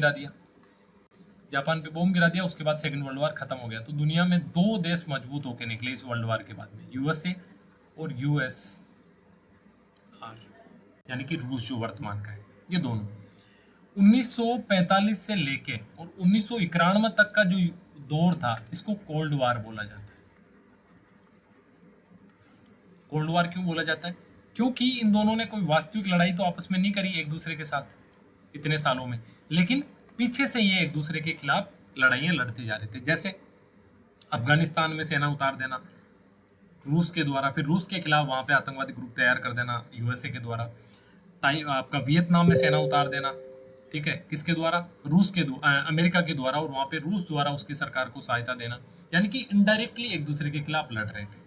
गिरा दिया। उसके बाद सेकेंड वर्ल्ड वार खत्म हो गया। तो दुनिया में दो देश मजबूत होकर निकले इस वर्ल्ड वार के बाद में, यूएसए और यूएसआर, यानी कि रूस जो वर्तमान का है। ये दोनों 1945 से लेके और 1991 तक का जो दौर था इसको कोल्ड वार बोला जाता है। कोल्ड वार क्यों बोला जाता है, क्योंकि इन दोनों ने कोई वास्तविक लड़ाई तो आपस में नहीं करी एक दूसरे के साथ इतने सालों में, लेकिन पीछे से ये एक दूसरे के खिलाफ लड़ाइयाँ लड़ते जा रहे थे। जैसे अफगानिस्तान में सेना उतार देना रूस के द्वारा, फिर रूस के खिलाफ वहाँ पे आतंकवादी ग्रुप तैयार कर देना यूएसए के द्वारा, आपका वियतनाम में सेना उतार देना, ठीक है, किसके द्वारा, अमेरिका के द्वारा, और वहाँ पे रूस द्वारा उसकी सरकार को सहायता देना, यानी कि इनडायरेक्टली एक दूसरे के खिलाफ लड़ रहे थे।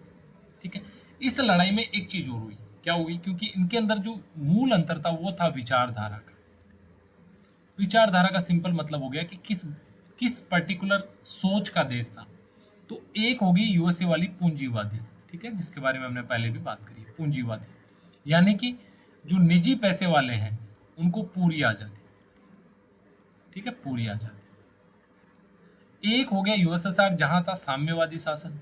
ठीक है, इस लड़ाई में एक चीज और हुई, क्या हुई, क्योंकि इनके अंदर जो मूल अंतर था वो था विचारधारा का। विचारधारा का सिंपल मतलब हो गया कि किस पर्टिकुलर सोच का देश था। तो एक होगी यूएसए वाली पूंजीवादी, ठीक है, जिसके बारे में हमने पहले भी बात करी, पूंजीवादी, यानी कि जो निजी पैसे वाले हैं उनको पूरी आजादी, ठीक है, पूरी आजादी। एक हो गया यूएसएसआर, जहां था साम्यवादी शासन।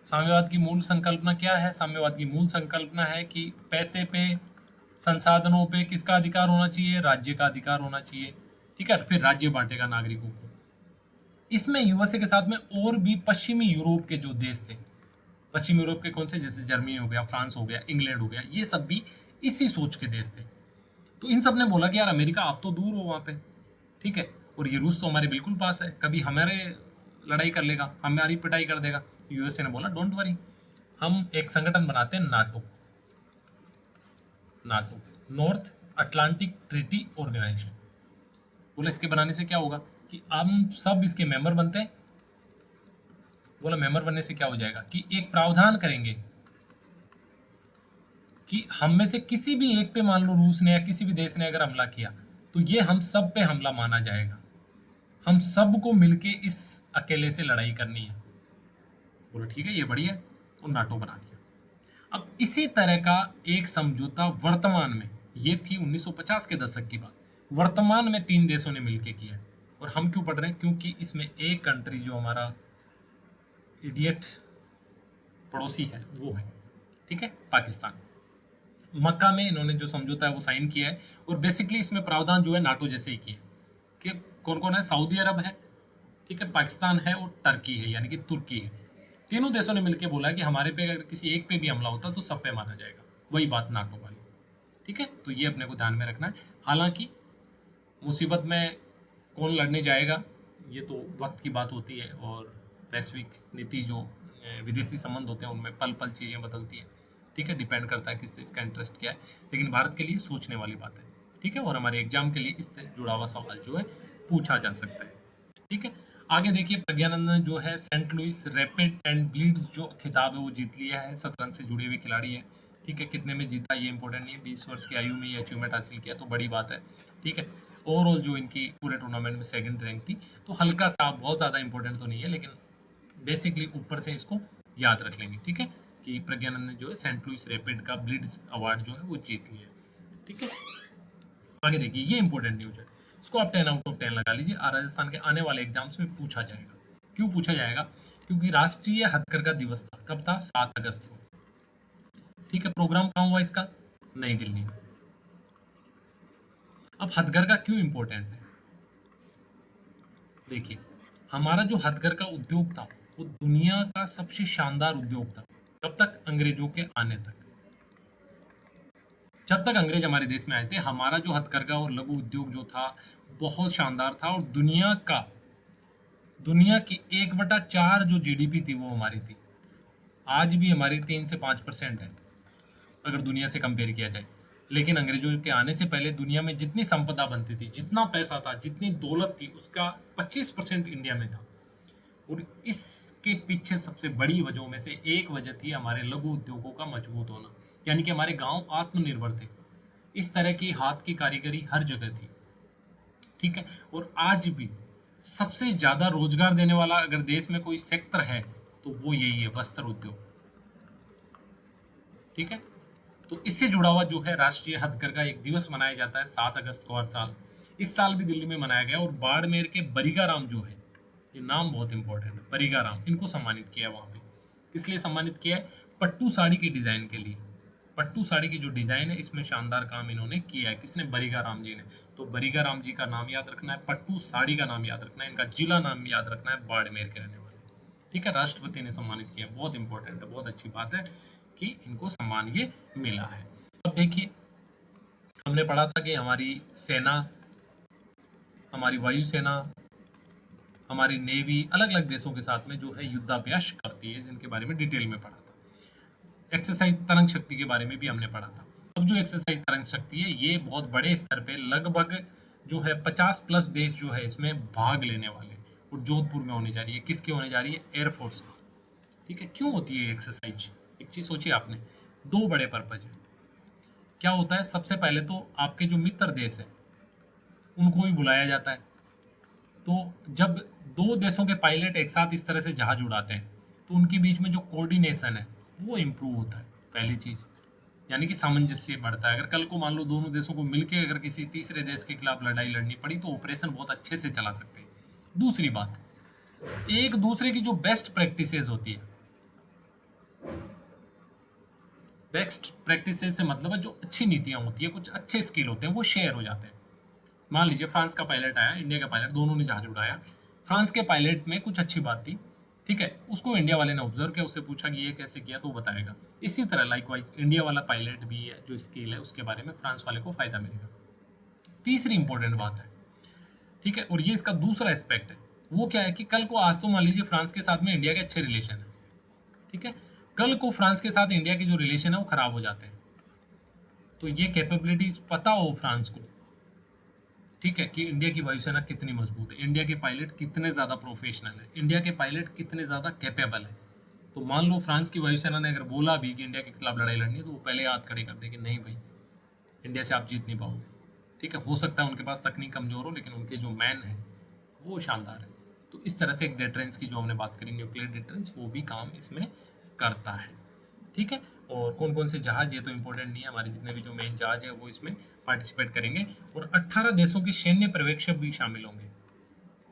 साम्यवाद की मूल संकल्पना क्या है, साम्यवाद की मूल संकल्पना है कि पैसे पे, संसाधनों पे किसका अधिकार होना चाहिए, राज्य का अधिकार होना चाहिए। ठीक है, फिर राज्य बांटेगा नागरिकों को। इसमें यूएसए के साथ में और भी पश्चिमी यूरोप के जो देश थे, पश्चिमी यूरोप के कौन से, जैसे जर्मनी हो गया, फ्रांस हो गया, इंग्लैंड हो गया, ये सब भी इसी सोच के देश थे। तो इन सब ने बोला कि यार अमेरिका आप तो दूर हो वहाँ पे, ठीक है, और ये रूस तो हमारे बिल्कुल पास है, कभी हमारे लड़ाई कर लेगा, हमारी पिटाई कर देगा। यूएसए ने बोला डोंट वरी, हम एक संगठन बनाते हैं NATO, North Atlantic Treaty Organization. बोला इसके बनाने से क्या होगा कि हम सब इसके मेंबर बनते हैं। बोला मेंबर बनने से क्या हो जाएगा कि एक प्रावधान करेंगे कि हम में से किसी भी एक पे, मान लो रूस ने या किसी भी देश ने अगर हमला किया तो ये हम सब पे हमला माना जाएगा, हम सबको मिलके इस अकेले से लड़ाई करनी है। बोलो ठीक है, ये बढ़िया, और नाटो बना दिया। अब इसी तरह का एक समझौता वर्तमान में, ये थी 1950 के दशक की बात, वर्तमान में 3 देशों ने मिलकर किया है। और हम क्यों पढ़ रहे हैं, क्योंकि इसमें एक कंट्री जो हमारा इडियट पड़ोसी है वो है, ठीक है, पाकिस्तान। मक्का में इन्होंने जो समझौता है वो साइन किया है, और बेसिकली इसमें प्रावधान जो है नाटो जैसे ही किए कि कौन कौन है, सऊदी अरब है, ठीक है, पाकिस्तान है और टर्की है, यानी कि तुर्की है। तीनों देशों ने मिलकर बोला कि हमारे पे अगर किसी एक पे भी हमला होता तो सब पे माना जाएगा, वही बात नाटो वाली, ठीक है। तो ये अपने को ध्यान में रखना है। हालांकि मुसीबत में कौन लड़ने जाएगा ये तो वक्त की बात होती है, और वैश्विक नीति जो विदेशी संबंध होते हैं उनमें पल पल चीज़ें बदलती हैं, ठीक है, डिपेंड करता है किस देश का इंटरेस्ट क्या है, लेकिन भारत के लिए सोचने वाली बात है, ठीक है। और हमारे एग्जाम के लिए इससे जुड़ा हुआ सवाल जो है पूछा जा सकता है, ठीक है। आगे देखिए, प्रज्ञानंद ने जो है Saint Louis rapid and blitz जो खिताब है वो जीत लिया है, शतरंज से जुड़े हुए खिलाड़ी है, ठीक है। कितने में जीता ये इंपॉर्टेंट नहीं है, 20 वर्ष की आयु में ये अचीवमेंट हासिल किया तो बड़ी बात है, ठीक है। ओवरऑल जो इनकी पूरे टूर्नामेंट में सेकंड रैंक थी, तो हल्का सा, बहुत ज़्यादा इंपॉर्टेंट तो नहीं है, लेकिन बेसिकली ऊपर से इसको याद रख लेंगे, ठीक है, कि प्रज्ञानंद ने जो है सेंट लुइस रैपिड का ब्लिट्ज अवार्ड जो है वो जीत लिया, ठीक है। आगे देखिए, ये इंपॉर्टेंट न्यूज है, इसको आप 10 आउट ऑफ 10 लगा लीजिए, राजस्थान के आने वाले एग्जाम्स में पूछा जाएगा, क्यों पूछा जाएगा? क्योंकि राष्ट्रीय हथकरघा दिवस था। कब था? 7 अगस्त को। ठीक है, प्रोग्राम कहाँ हुआ इसका? नई दिल्ली में। अब हथकरघा क्यों इंपॉर्टेंट है? देखिए, हमारा जो हथकरघा उद्योग था वो दुनिया का सबसे शानदार उद्योग था। कब तक? अंग्रेजों के आने तक। जब तक अंग्रेज हमारे देश में आए थे, हमारा जो हथकरघा और लघु उद्योग जो था बहुत शानदार था, और दुनिया की 1/4 जो जीडीपी थी वो हमारी थी। आज भी हमारी 3 से 5% है अगर दुनिया से कंपेयर किया जाए। लेकिन अंग्रेजों के आने से पहले दुनिया में जितनी संपदा बनती थी, जितना पैसा था, जितनी दौलत थी, उसका 25% इंडिया में था। और इसके पीछे सबसे बड़ी वजहों में से एक वजह थी हमारे लघु उद्योगों का मजबूत होना, यानी कि हमारे गांव आत्मनिर्भर थे। इस तरह की हाथ की कारीगरी हर जगह थी। ठीक है, और आज भी सबसे ज्यादा रोजगार देने वाला अगर देश में कोई सेक्टर है तो वो यही है, वस्त्र उद्योग। ठीक है, तो इससे जुड़ा हुआ जो है राष्ट्रीय हथकरघा एक दिवस मनाया जाता है 7 अगस्त को हर साल। इस साल भी दिल्ली में मनाया गया, और बाड़मेर के बरिगा राम जो है, ये नाम बहुत इंपॉर्टेंट है, बरिगा राम, इनको सम्मानित किया है वहाँ पे। इसलिए सम्मानित किया है पट्टू साड़ी की डिजाइन के लिए। पट्टू साड़ी की जो डिजाइन है इसमें शानदार काम इन्होंने किया है। किसने? बरिगा राम जी ने। तो बरिगा राम जी का नाम याद रखना है, पट्टू साड़ी का नाम याद रखना है, इनका जिला नाम याद रखना है, बाड़मेर के रहने वाले। ठीक है, राष्ट्रपति ने सम्मानित किया, बहुत इंपॉर्टेंट है, बहुत अच्छी बात है कि इनको सम्मान ये मिला है। अब देखिए, हमने पढ़ा था कि हमारी सेना, हमारी वायुसेना, हमारी नेवी अलग अलग देशों के साथ में जो है युद्धाभ्यास करती है, जिनके बारे में डिटेल में पढ़ा था। एक्सरसाइज तरंग शक्ति के बारे में भी हमने पढ़ा था। अब जो एक्सरसाइज तरंग शक्ति है ये बहुत बड़े स्तर पे लगभग जो है 50+ देश जो है इसमें भाग लेने वाले, और जोधपुर में होने जा रही है। किसकी होने जा रही है? एयरफोर्स की। ठीक है, क्यों होती है एक्सरसाइज? एक चीज सोचिए आपने, दो बड़े पर्पज है। क्या होता है? सबसे पहले तो आपके जो मित्र देश है उनको ही बुलाया जाता है। तो जब दो देशों के पायलट एक साथ इस तरह से जहाज उड़ाते हैं तो उनके बीच में जो कोऑर्डिनेशन है वो इम्प्रूव होता है, पहली चीज़। यानी कि सामंजस्य बढ़ता है। अगर कल को मान लो दोनों देशों को मिलकर अगर किसी तीसरे देश के खिलाफ लड़ाई लड़नी पड़ी तो ऑपरेशन बहुत अच्छे से चला सकते हैं। दूसरी बात, एक दूसरे की जो बेस्ट प्रैक्टिसेस होती है, बेस्ट प्रैक्टिसेस से मतलब है जो अच्छी नीतियां होती है, कुछ अच्छे स्किल होते हैं, वो शेयर हो जाते हैं। मान लीजिए फ्रांस का पायलट आया, इंडिया का पायलट, दोनों ने जहाज उड़ाया। फ्रांस के पायलट में कुछ अच्छी बात थी, ठीक है, उसको इंडिया वाले ने ऑब्जर्व किया, उससे पूछा कि ये कैसे किया, तो वो बताएगा। इसी तरह लाइकवाइज इंडिया वाला पायलट भी है, जो स्किल है उसके बारे में फ्रांस वाले को फायदा मिलेगा। तीसरी इंपॉर्टेंट बात है, ठीक है, और ये इसका दूसरा एस्पेक्ट है, वो क्या है कि कल को, आज तो मान लीजिए फ्रांस के साथ में इंडिया के अच्छे रिलेशन है, ठीक है, कल को फ्रांस के साथ इंडिया के जो रिलेशन है वो खराब हो जाते हैं, तो ये कैपेबिलिटीज पता हो फ्रांस को, ठीक है, कि इंडिया की वायुसेना कितनी मजबूत है, इंडिया के पायलट कितने ज़्यादा प्रोफेशनल है, इंडिया के पायलट कितने ज़्यादा कैपेबल है। तो मान लो फ्रांस की वायुसेना ने अगर बोला भी कि इंडिया के खिलाफ लड़ाई लड़नी है, तो वो पहले हाथ खड़े कर दे कि नहीं भाई, इंडिया से आप जीत नहीं पाओगे। ठीक है, हो सकता है उनके पास तकनीक कमज़ोर हो, लेकिन उनके जो मैन है वो शानदार है। तो इस तरह से एक डेटरेंस की जो हमने बात करी, न्यूक्लियर डेटरेंस, वो भी काम इसमें करता है। ठीक है, और कौन कौन से जहाज, ये तो इंपॉर्टेंट नहीं है, हमारे जितने भी जो मेन जहाज है वो इसमें पार्टिसिपेट करेंगे, और 18 देशों के सैन्य पर्यवेक्षक भी शामिल होंगे।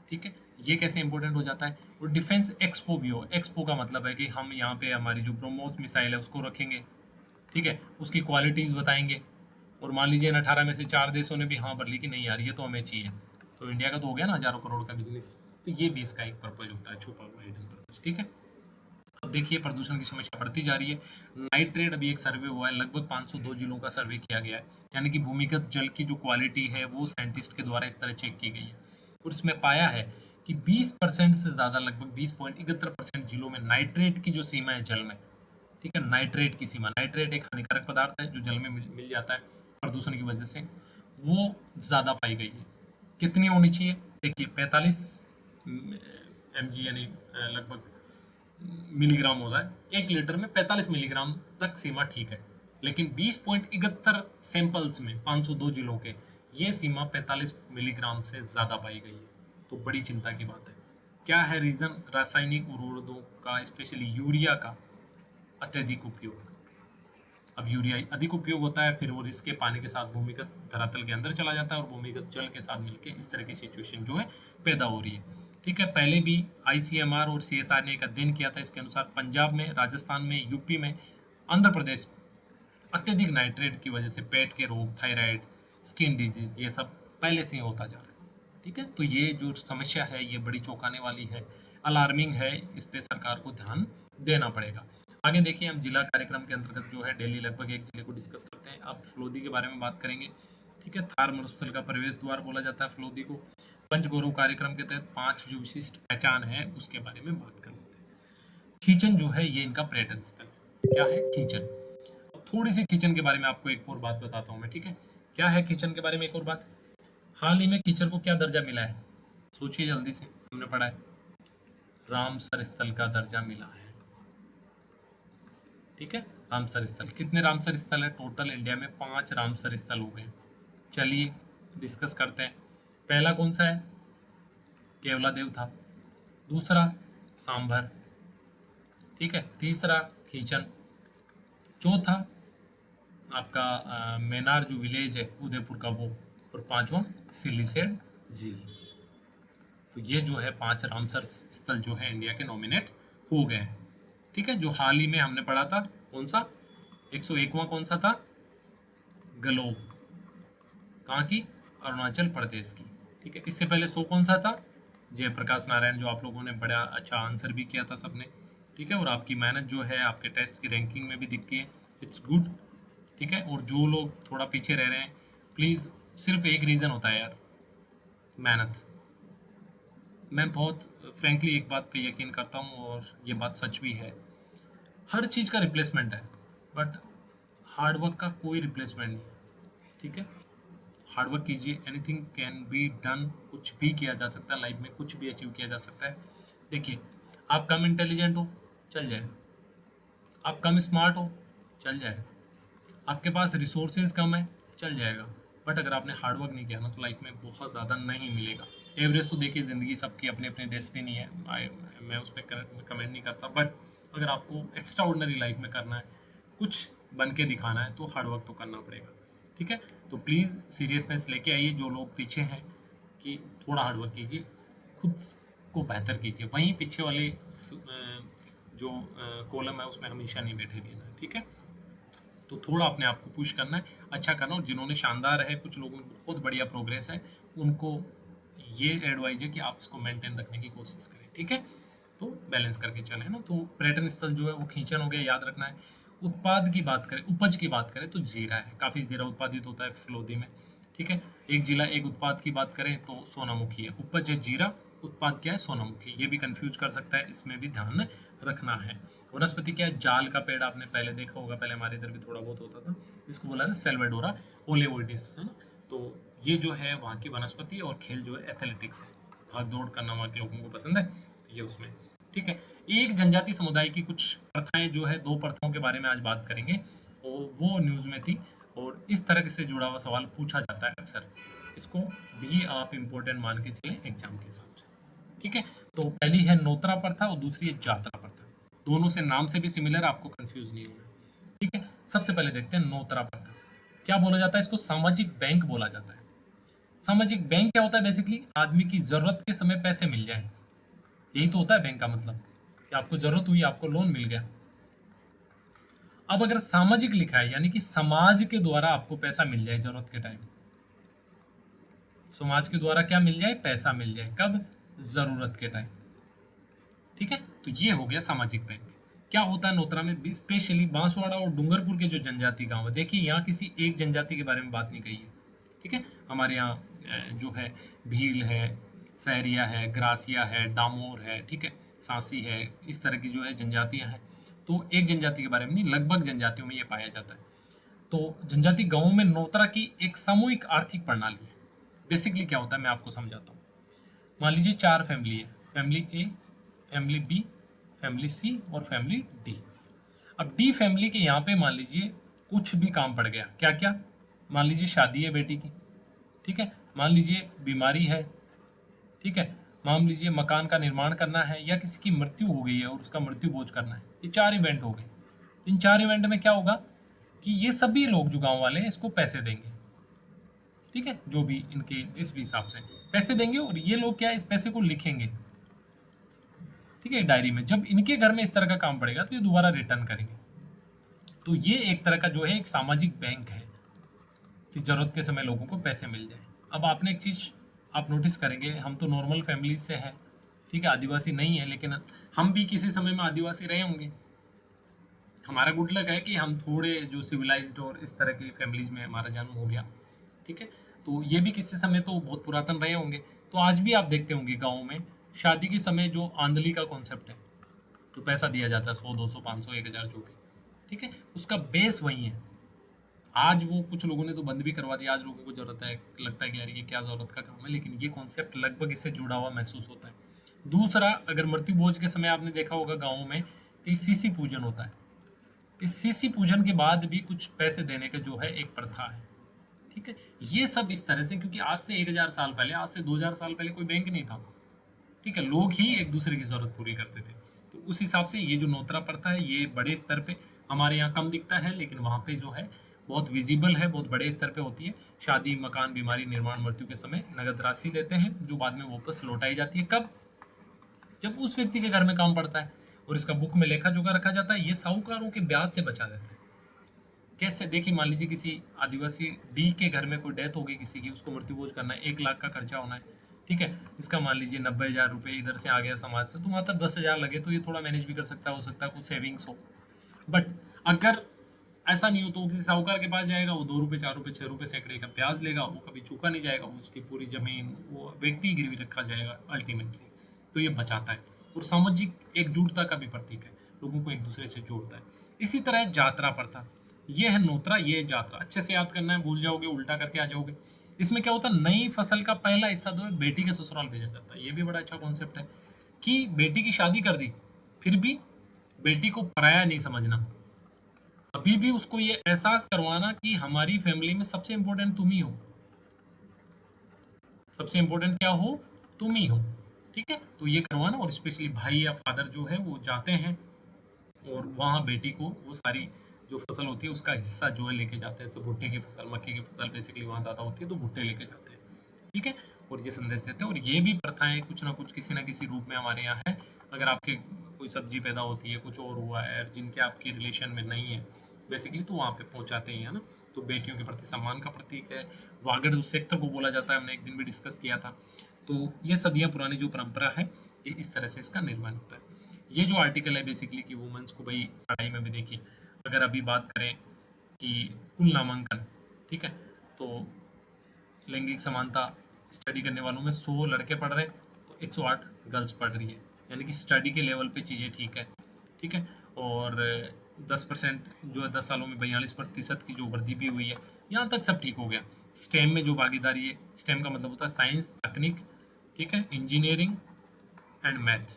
ठीक है, ये कैसे इंपॉर्टेंट हो जाता है। और डिफेंस एक्सपो भी हो, एक्सपो का मतलब है कि हम यहाँ पे हमारी जो ब्रह्मोस मिसाइल है उसको रखेंगे, ठीक है, उसकी क्वालिटीज़ बताएंगे, और मान लीजिए इन 18 में से 4 देशों ने भी हाँ भर ली कि नहीं यार ये तो हमें चाहिए, तो इंडिया का तो हो गया ना हज़ारों करोड़ का बिजनेस। तो ये भी इसका एक पर्पज होता है, छुपा हुआ हिडन पर्पज। ठीक है, अब देखिए प्रदूषण की समस्या बढ़ती जा रही है। नाइट्रेट, अभी एक सर्वे हुआ है, लगभग 502 जिलों का सर्वे किया गया है, यानी कि भूमिगत जल की जो क्वालिटी है वो साइंटिस्ट के द्वारा इस तरह चेक की गई है, और इसमें पाया है कि 20% से ज़्यादा, लगभग 20.71% जिलों में नाइट्रेट की जो सीमा है जल में, ठीक है, नाइट्रेट की सीमा, नाइट्रेट एक हानिकारक पदार्थ है जो जल में मिल जाता है प्रदूषण की वजह से, वो ज़्यादा पाई गई है। कितनी होनी चाहिए? देखिए 45 mg, यानी लगभग मिलीग्राम होता है 1 लीटर में, 45 मिलीग्राम तक सीमा ठीक है। लेकिन 20.71 सैंपल्स में 502 जिलों के ये सीमा 45 मिलीग्राम से ज़्यादा पाई गई है, तो बड़ी चिंता की बात है। क्या है रीज़न? रासायनिक उर्वरकों का, स्पेशली यूरिया का अत्यधिक उपयोग। अब यूरिया अधिक उपयोग होता है, फिर वो इसके पानी के साथ भूमिगत धरातल के अंदर चला जाता है, और भूमिगत जल के साथ मिलकर इस तरह की सिचुएशन जो है पैदा हो रही है। ठीक है, पहले भी ICMR और CSR ने एक अध्ययन किया था, इसके अनुसार पंजाब में, राजस्थान में, यूपी में, आंध्र प्रदेश अत्यधिक नाइट्रेट की वजह से पेट के रोग, थायराइड, स्किन डिजीज, ये सब पहले से ही होता जा रहा है। ठीक है, तो ये जो समस्या है ये बड़ी चौंकाने वाली है, अलार्मिंग है, इस पे सरकार को ध्यान देना पड़ेगा। आगे देखिए, हम जिला कार्यक्रम के अंतर्गत जो है डेली लगभग एक जिले को डिस्कस करते हैं। अब फ्लोदी के बारे में बात करेंगे। ठीक है, थार मरुस्थल का प्रवेश द्वार बोला जाता है फ्लोदी को। पंचगौरव कार्यक्रम के तहत 5 जो विशिष्ट पहचान है उसके बारे में बात कर लेते हैं। खींचन जो है ये इनका पर्यटन स्थल है। क्या है? खींचन। अब थोड़ी सी खींचन के बारे में आपको एक और बात बताता हूँ मैं। ठीक है, क्या है खींचन के बारे में एक और बात? हाल ही में कीचड़ को क्या दर्जा मिला है? सोचिए जल्दी से, हमने पढ़ा है रामसर स्थल का दर्जा मिला है। ठीक है, रामसर स्थल। कितने रामसर स्थल है? टोटल इंडिया में 5 रामसर स्थल हो गए। चलिए डिस्कस करते हैं। पहला कौन सा है? केवलादेव था। दूसरा सांभर। ठीक है, तीसरा खींचन। चौथा आपका मेनार जो विलेज है उदयपुर का वो, और पांचवा सिलीसेड झील। तो ये जो है 5 रामसर स्थल जो है इंडिया के नॉमिनेट हो गए हैं। ठीक है, जो हाल ही में हमने पढ़ा था कौन सा? 101वां कौन सा था? गलोब। कहाँ की? अरुणाचल प्रदेश की। ठीक है, इससे पहले 100 कौन सा था? जयप्रकाश नारायण, जो आप लोगों ने बड़ा अच्छा आंसर भी किया था सबने। ठीक है, और आपकी मेहनत जो है आपके टेस्ट की रैंकिंग में भी दिखती है, इट्स गुड। ठीक है, और जो लोग थोड़ा पीछे रह रहे हैं, प्लीज़, सिर्फ एक रीज़न होता है यार, मेहनत। मैं बहुत फ्रेंकली एक बात पे यकीन करता हूँ और ये बात सच भी है, हर चीज़ का रिप्लेसमेंट है बट हार्डवर्क का कोई रिप्लेसमेंट नहीं। ठीक है, हार्डवर्क कीजिए, एनीथिंग कैन बी डन। कुछ भी किया जा सकता है लाइफ में, कुछ भी अचीव किया जा सकता है। देखिए, आप कम इंटेलिजेंट हो, चल जाए। आप कम स्मार्ट हो, चल जाए। आपके पास रिसोर्सेज कम है, चल जाएगा। बट अगर आपने हार्डवर्क नहीं किया ना तो लाइफ में बहुत ज़्यादा नहीं मिलेगा। एवरेज तो देखिए, ज़िंदगी सबकी अपनी अपनी डेस्टिनी है, मैं उस पर कमेंट नहीं करता, बट अगर आपको एक्स्ट्रा ऑर्डिनरी लाइफ में करना है, कुछ बन के दिखाना है, तो हार्डवर्क तो करना पड़ेगा। ठीक है, तो प्लीज़ सीरियसनेस लेके आइए, जो लोग पीछे हैं, कि थोड़ा हार्डवर्क कीजिए, खुद को बेहतर कीजिए। वहीं पीछे वाले जो कॉलम है उसमें हमेशा नहीं बैठे रहना। ठीक है, तो थोड़ा अपने आप को पुश करना है, अच्छा करना। और जिन्होंने शानदार है, कुछ लोगों की बहुत बढ़िया प्रोग्रेस है, उनको ये एडवाइज है कि आप इसको मेंटेन रखने की कोशिश करें। ठीक है, तो बैलेंस करके चले ना। तो पर्यटन स्थल जो है वो खींचन हो गया, याद रखना है। उत्पाद की बात करें, उपज की बात करें तो जीरा है, काफ़ी जीरा उत्पादित होता है फ्लोदी में। ठीक है, एक जिला एक उत्पाद की बात करें तो सोनामुखी है। उपज है जीरा, उत्पाद क्या है? सोनामुखी। ये भी कंफ्यूज कर सकता है, इसमें भी ध्यान रखना है। वनस्पति क्या है? जाल का पेड़, आपने पहले देखा होगा, पहले हमारे इधर भी थोड़ा बहुत होता था, इसको बोला था सेल्वेडोरा ओलेवोइडिस, है ना। तो ये जो है वहाँ की वनस्पति, और खेल जो है एथलेटिक्स है, भाग दौड़ करना वहाँ के लोगों को पसंद है, तो ये उसमें। ठीक है, एक जनजाति समुदाय की कुछ प्रथाएं जो है, 2 प्रथाओं के बारे में आज बात करेंगे, और वो न्यूज़ में थी, और इस तरह से जुड़ा हुआ सवाल पूछा जाता है अक्सर, इसको भी आप इम्पोर्टेंट मान के चलें एग्जाम के हिसाब से। ठीक है, तो पहली है नोतरा प्रथा और दूसरी है जात्रा प्रथा। दोनों से नाम से भी सिमिलर, आपको कंफ्यूज नहीं होना। ठीक है, सबसे पहले देखते हैं नोतरा प्रथा। क्या बोला जाता है? इसको सामाजिक बैंक बोला जाता है। सामाजिक बैंक क्या होता है? बेसिकली आदमी की जरूरत के समय पैसे मिल जाए, यही तो होता है बैंक का मतलब, कि आपको जरूरत हुई, आपको लोन मिल गया। अब अगर सामाजिक लिखा है, यानी कि समाज के द्वारा आपको पैसा मिल जाए जरूरत के टाइम, समाज के द्वारा क्या मिल जाए? पैसा मिल जाए। कब? जरूरत के टाइम। ठीक है, तो ये हो गया सामाजिक बैंक। क्या होता है नोतरा में? स्पेशली बांसवाड़ा और डूंगरपुर के जो जनजाति गांव है, देखिए यहाँ किसी एक जनजाति के बारे में बात नहीं कही है। ठीक है, हमारे यहाँ जो है भील है, सहरिया है, ग्रासिया है, डामोर है, ठीक है, सांसी है, इस तरह की जो है जनजातियाँ हैं। तो एक जनजाति के बारे में नहीं, लगभग जनजातियों में ये पाया जाता है। तो जनजाति गांवों में नोतरा की एक सामूहिक आर्थिक प्रणाली है। बेसिकली क्या होता है मैं आपको समझाता हूँ। मान लीजिए 4 फैमिली है, फैमिली ए, फैमिली बी, फैमिली सी और फैमिली डी। अब डी फैमिली के यहाँ पे मान लीजिए कुछ भी काम पड़ गया, क्या क्या? मान लीजिए शादी है बेटी की, ठीक है, मान लीजिए बीमारी है, ठीक है, मान लीजिए मकान का निर्माण करना है, या किसी की मृत्यु हो गई है और उसका मृत्यु भोज करना है। ये 4 इवेंट हो गए। इन 4 इवेंट में क्या होगा कि ये सभी लोग जो गांव वाले हैं इसको पैसे देंगे। ठीक है, जो भी इनके जिस भी हिसाब से पैसे देंगे, और ये लोग क्या इस पैसे को लिखेंगे। ठीक है, डायरी में जब इनके घर में इस तरह का काम पड़ेगा तो ये दोबारा रिटर्न करेंगे। तो ये एक तरह का जो है एक सामाजिक बैंक है कि जरूरत के समय लोगों को पैसे मिल जाए। अब आपने एक चीज़ आप नोटिस करेंगे, हम तो नॉर्मल फैमिलीज से हैं, ठीक है, आदिवासी नहीं है, लेकिन हम भी किसी समय में आदिवासी रहे होंगे। हमारा गुड लक है कि हम थोड़े जो सिविलाइज्ड और इस तरह की फैमिलीज में हमारा जन्म हो गया, ठीक है। तो ये भी किसी समय तो बहुत पुरातन रहे होंगे। तो आज भी आप देखते होंगे गाँव में शादी के समय जो आंदली का कॉन्सेप्ट है, जो पैसा दिया जाता है 100 200 500 1000 जो भी, ठीक है, उसका बेस वही है। आज वो कुछ लोगों ने तो बंद भी करवा दिया, आज लोगों को जरूरत है, लगता है कि यार ये क्या ज़रूरत का काम है, लेकिन ये कॉन्सेप्ट लगभग इससे जुड़ा हुआ महसूस होता है। दूसरा, अगर मृत्यु भोज के समय आपने देखा होगा गाँव में कि सीसी पूजन होता है। इस सीसी पूजन के बाद भी कुछ पैसे देने का जो है एक प्रथा है, ठीक है। ये सब इस तरह से, क्योंकि आज से 1000 साल पहले, आज से 2000 साल पहले कोई बैंक नहीं था, ठीक है, लोग ही एक दूसरे की ज़रूरत पूरी करते थे। तो उस हिसाब से ये जो नोतरा प्रथा है ये बड़े स्तर पे हमारे यहाँ कम दिखता है, लेकिन वहाँ पे जो है बहुत विजिबल है, बहुत बड़े स्तर पे होती है। शादी, मकान, बीमारी, निर्माण, मृत्यु के समय नगद राशि देते हैं जो बाद में वापस लौटाई जाती है। कब? जब उस व्यक्ति के घर में काम पड़ता है, और इसका बुक में लेखा जोखा रखा जाता है। ये साहूकारों के ब्याज से बचा देता है। कैसे? देखिए, मान लीजिए किसी आदिवासी डी के घर में कोई डेथ हो गई किसी की, उसको मृत्यु भोज करना है, 1 लाख का खर्चा होना है, ठीक है। इसका मान लीजिए 90,000 रुपये इधर से आ गया समाज से, तो मात्र 10,000 लगे, तो ये थोड़ा मैनेज भी कर सकता है, हो सकता है कुछ सेविंग्स हो। बट अगर ऐसा नहीं हो तो किसी साहूकार के पास जाएगा, वो 2 रुपये 4 रुपये 6 रुपये सैकड़े का ब्याज लेगा, वो कभी चूका नहीं जाएगा, उसकी पूरी जमीन वो व्यक्ति गिरवी रखा जाएगा अल्टीमेटली। तो ये बचाता है और सामाजिक एकजुटता का भी प्रतीक है, लोगों को एक दूसरे से जोड़ता है। इसी तरह जात्रा प्रथा, ये है नोतरा, ये है जात्रा। अच्छे से याद करना है, भूल जाओगे उल्टा करके आ जाओगे। इसमें क्या होता है, नई फसल का पहला हिस्सा जो है बेटी के ससुराल भेजा जाता है। ये भी बड़ा अच्छा कॉन्सेप्ट है कि बेटी की शादी कर दी, फिर भी बेटी को पराया नहीं समझना, अभी भी उसको ये एहसास करवाना कि हमारी फैमिली में सबसे इंपॉर्टेंट तुम ही हो, सबसे इंपॉर्टेंट क्या हो, तुम ही हो, ठीक है। तो ये करवाना, और स्पेशली भाई या फादर जो है वो जाते हैं और वहाँ बेटी को वो सारी जो फसल होती है उसका हिस्सा जो है लेके जाते हैं। जैसे भुट्टे की फसल, मक्की की फसल बेसिकली वहाँ ज़्यादा होती है, तो भुट्टे लेके जाते हैं, ठीक है। और ये संदेश देते हैं। और ये भी प्रथाएं कुछ ना कुछ किसी ना किसी रूप में हमारे यहाँ है। अगर आपके कोई सब्जी पैदा होती है, कुछ और हुआ है, जिनके आपकी रिलेशन में नहीं है बेसिकली, तो वहाँ पे पहुँचाते ही है ना। तो बेटियों के प्रति सम्मान का प्रतीक है। वागड़ उस सेक्टर को बोला जाता है, हमने एक दिन भी डिस्कस किया था। तो ये सदियाँ पुरानी जो परंपरा है, ये इस तरह से इसका निर्माण होता है। ये जो आर्टिकल है बेसिकली कि वुमेन्स को भाई पढ़ाई में भी देखिए, अगर अभी बात करें कि कुल नामांकन, ठीक है, तो लैंगिक समानता स्टडी करने वालों में 100 लड़के पढ़ रहे हैं तो 108 गर्ल्स पढ़ रही है, यानी कि स्टडी के लेवल पे चीज़ें ठीक है, ठीक है। और 10% जो है 10 सालों में 42% की जो वृद्धि भी हुई है, यहाँ तक सब ठीक हो गया। स्टेम में जो भागीदारी है, स्टेम का मतलब होता है साइंस, तकनीक, ठीक है, इंजीनियरिंग एंड मैथ,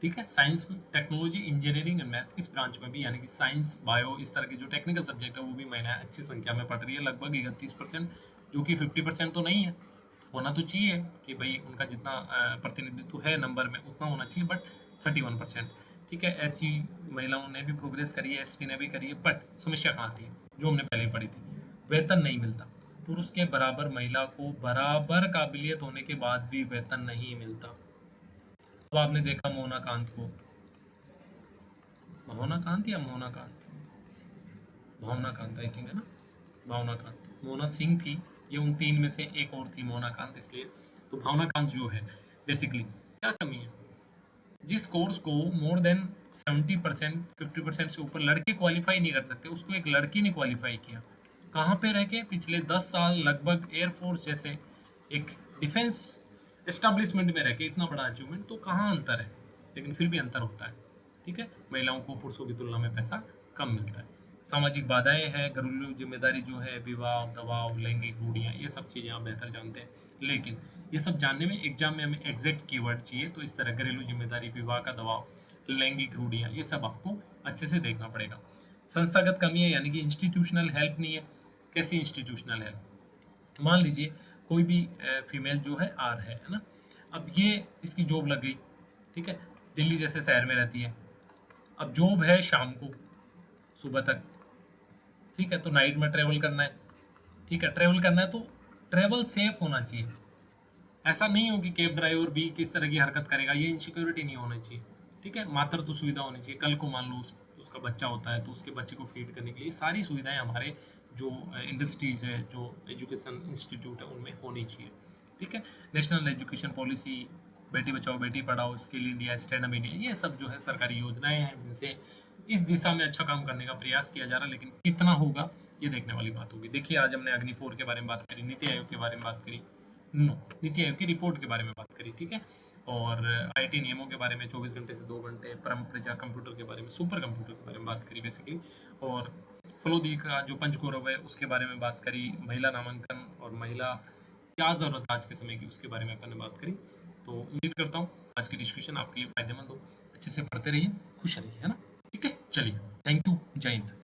ठीक है। Science, technology, engineering and math, इस ब्रांच में भी, यानी कि साइंस, बायो, इस तरह के जो टेक्निकल सब्जेक्ट है वो भी महिलाएं अच्छी संख्या में पढ़ रही है, लगभग 31%, जो कि 50% तो नहीं है। होना तो चाहिए कि भाई उनका जितना प्रतिनिधित्व है नंबर में उतना होना चाहिए, बट 31%, ठीक है। ऐसी महिलाओं ने भी प्रोग्रेस करी है, एसटी ने भी करी है, बट समस्या कहाँ आती है, जो हमने पहले ही पढ़ी थी, वेतन नहीं मिलता। पुरुष के बराबर महिला को बराबर काबिलियत होने के बाद भी वेतन नहीं मिलता। अब आपने देखा मोना कांत को, भावना कांत या मोना कांत, भावना कांत आई थिंक है ना, भावना कांत, मोना सिंह थी, ये उन 3 में से एक और थी, मोना कांत इसलिए। तो भावना कांत जो है बेसिकली क्या कमी है, जिस कोर्स को मोर देन 70% 50% से ऊपर लड़के क्वालिफाई नहीं कर सकते, उसको एक लड़की ने क्वालिफाई किया। कहाँ पे रह के? पिछले 10 साल लगभग एयरफोर्स जैसे एक डिफेंस एस्टेब्लिशमेंट में रह के, इतना बड़ा अचीवमेंट। तो कहाँ अंतर है, लेकिन फिर भी अंतर होता है, ठीक है। महिलाओं को पुरुषों की तुलना में पैसा कम मिलता है। सामाजिक बाधाएं हैं, घरेलू जिम्मेदारी जो है, विवाह, दबाव, लैंगिक रूढ़ियाँ, ये सब चीज़ें आप बेहतर जानते हैं। लेकिन ये सब जानने में एग्जाम में हमें एग्जैक्ट कीवर्ड चाहिए, तो इस तरह घरेलू जिम्मेदारी, विवाह का दबाव, लैंगिक रूढ़ियाँ, ये सब आपको अच्छे से देखना पड़ेगा। संस्थागत कमी है, यानी कि इंस्टीट्यूशनल हेल्प नहीं है। कैसी इंस्टीट्यूशनल हेल्प? मान लीजिए कोई भी फीमेल जो है आर है ना, अब ये इसकी जॉब लग गई, ठीक है, दिल्ली जैसे शहर में रहती है। अब जॉब है शाम को, सुबह तक, ठीक है, तो नाइट में ट्रेवल करना है, ठीक है, ट्रेवल करना है तो ट्रेवल सेफ होना चाहिए, ऐसा नहीं हो कि कैब ड्राइवर भी किस तरह की हरकत करेगा, ये इनसिक्योरिटी नहीं होना चाहिए। ठीक है, मातृत्व सुविधा होनी चाहिए। कल को मान लो उसका बच्चा होता है तो उसके बच्चे को फीड करने के लिए सारी सुविधाएं हमारे जो इंडस्ट्रीज़ है, जो एजुकेशन इंस्टीट्यूट है, उनमें होनी चाहिए। ठीक है, national education policy, Beti Bachao Beti Padhao, skill India, stand up India, ये सब जो है सरकारी योजनाएं हैं जिनसे इस दिशा में अच्छा काम करने का प्रयास किया जा रहा है। लेकिन कितना होगा ये देखने वाली बात होगी। देखिए, आज हमने अग्नि 4 के बारे में बात करी, नीति आयोग के बारे में बात करी, नो, नीति आयोग की रिपोर्ट के बारे में बात करी। ठीक है, और आईटी नियमों के बारे में, 24 घंटे से 2 घंटे, परम प्रजा कंप्यूटर के बारे में, सुपर कंप्यूटर के बारे में बात करी बेसिकली, और फलोदी का जो पंचगौरव है उसके बारे में बात करी, महिला नामांकन और महिला क्या ज़रूरत आज के समय की, उसके बारे में अपन ने बात करी। तो उम्मीद करता हूँ आज की डिस्कशन आपके लिए फ़ायदेमंद हो। अच्छे से पढ़ते रहिए, खुश रहिए, है ना। ठीक है, चलिए, थैंक यू, जय हिंद।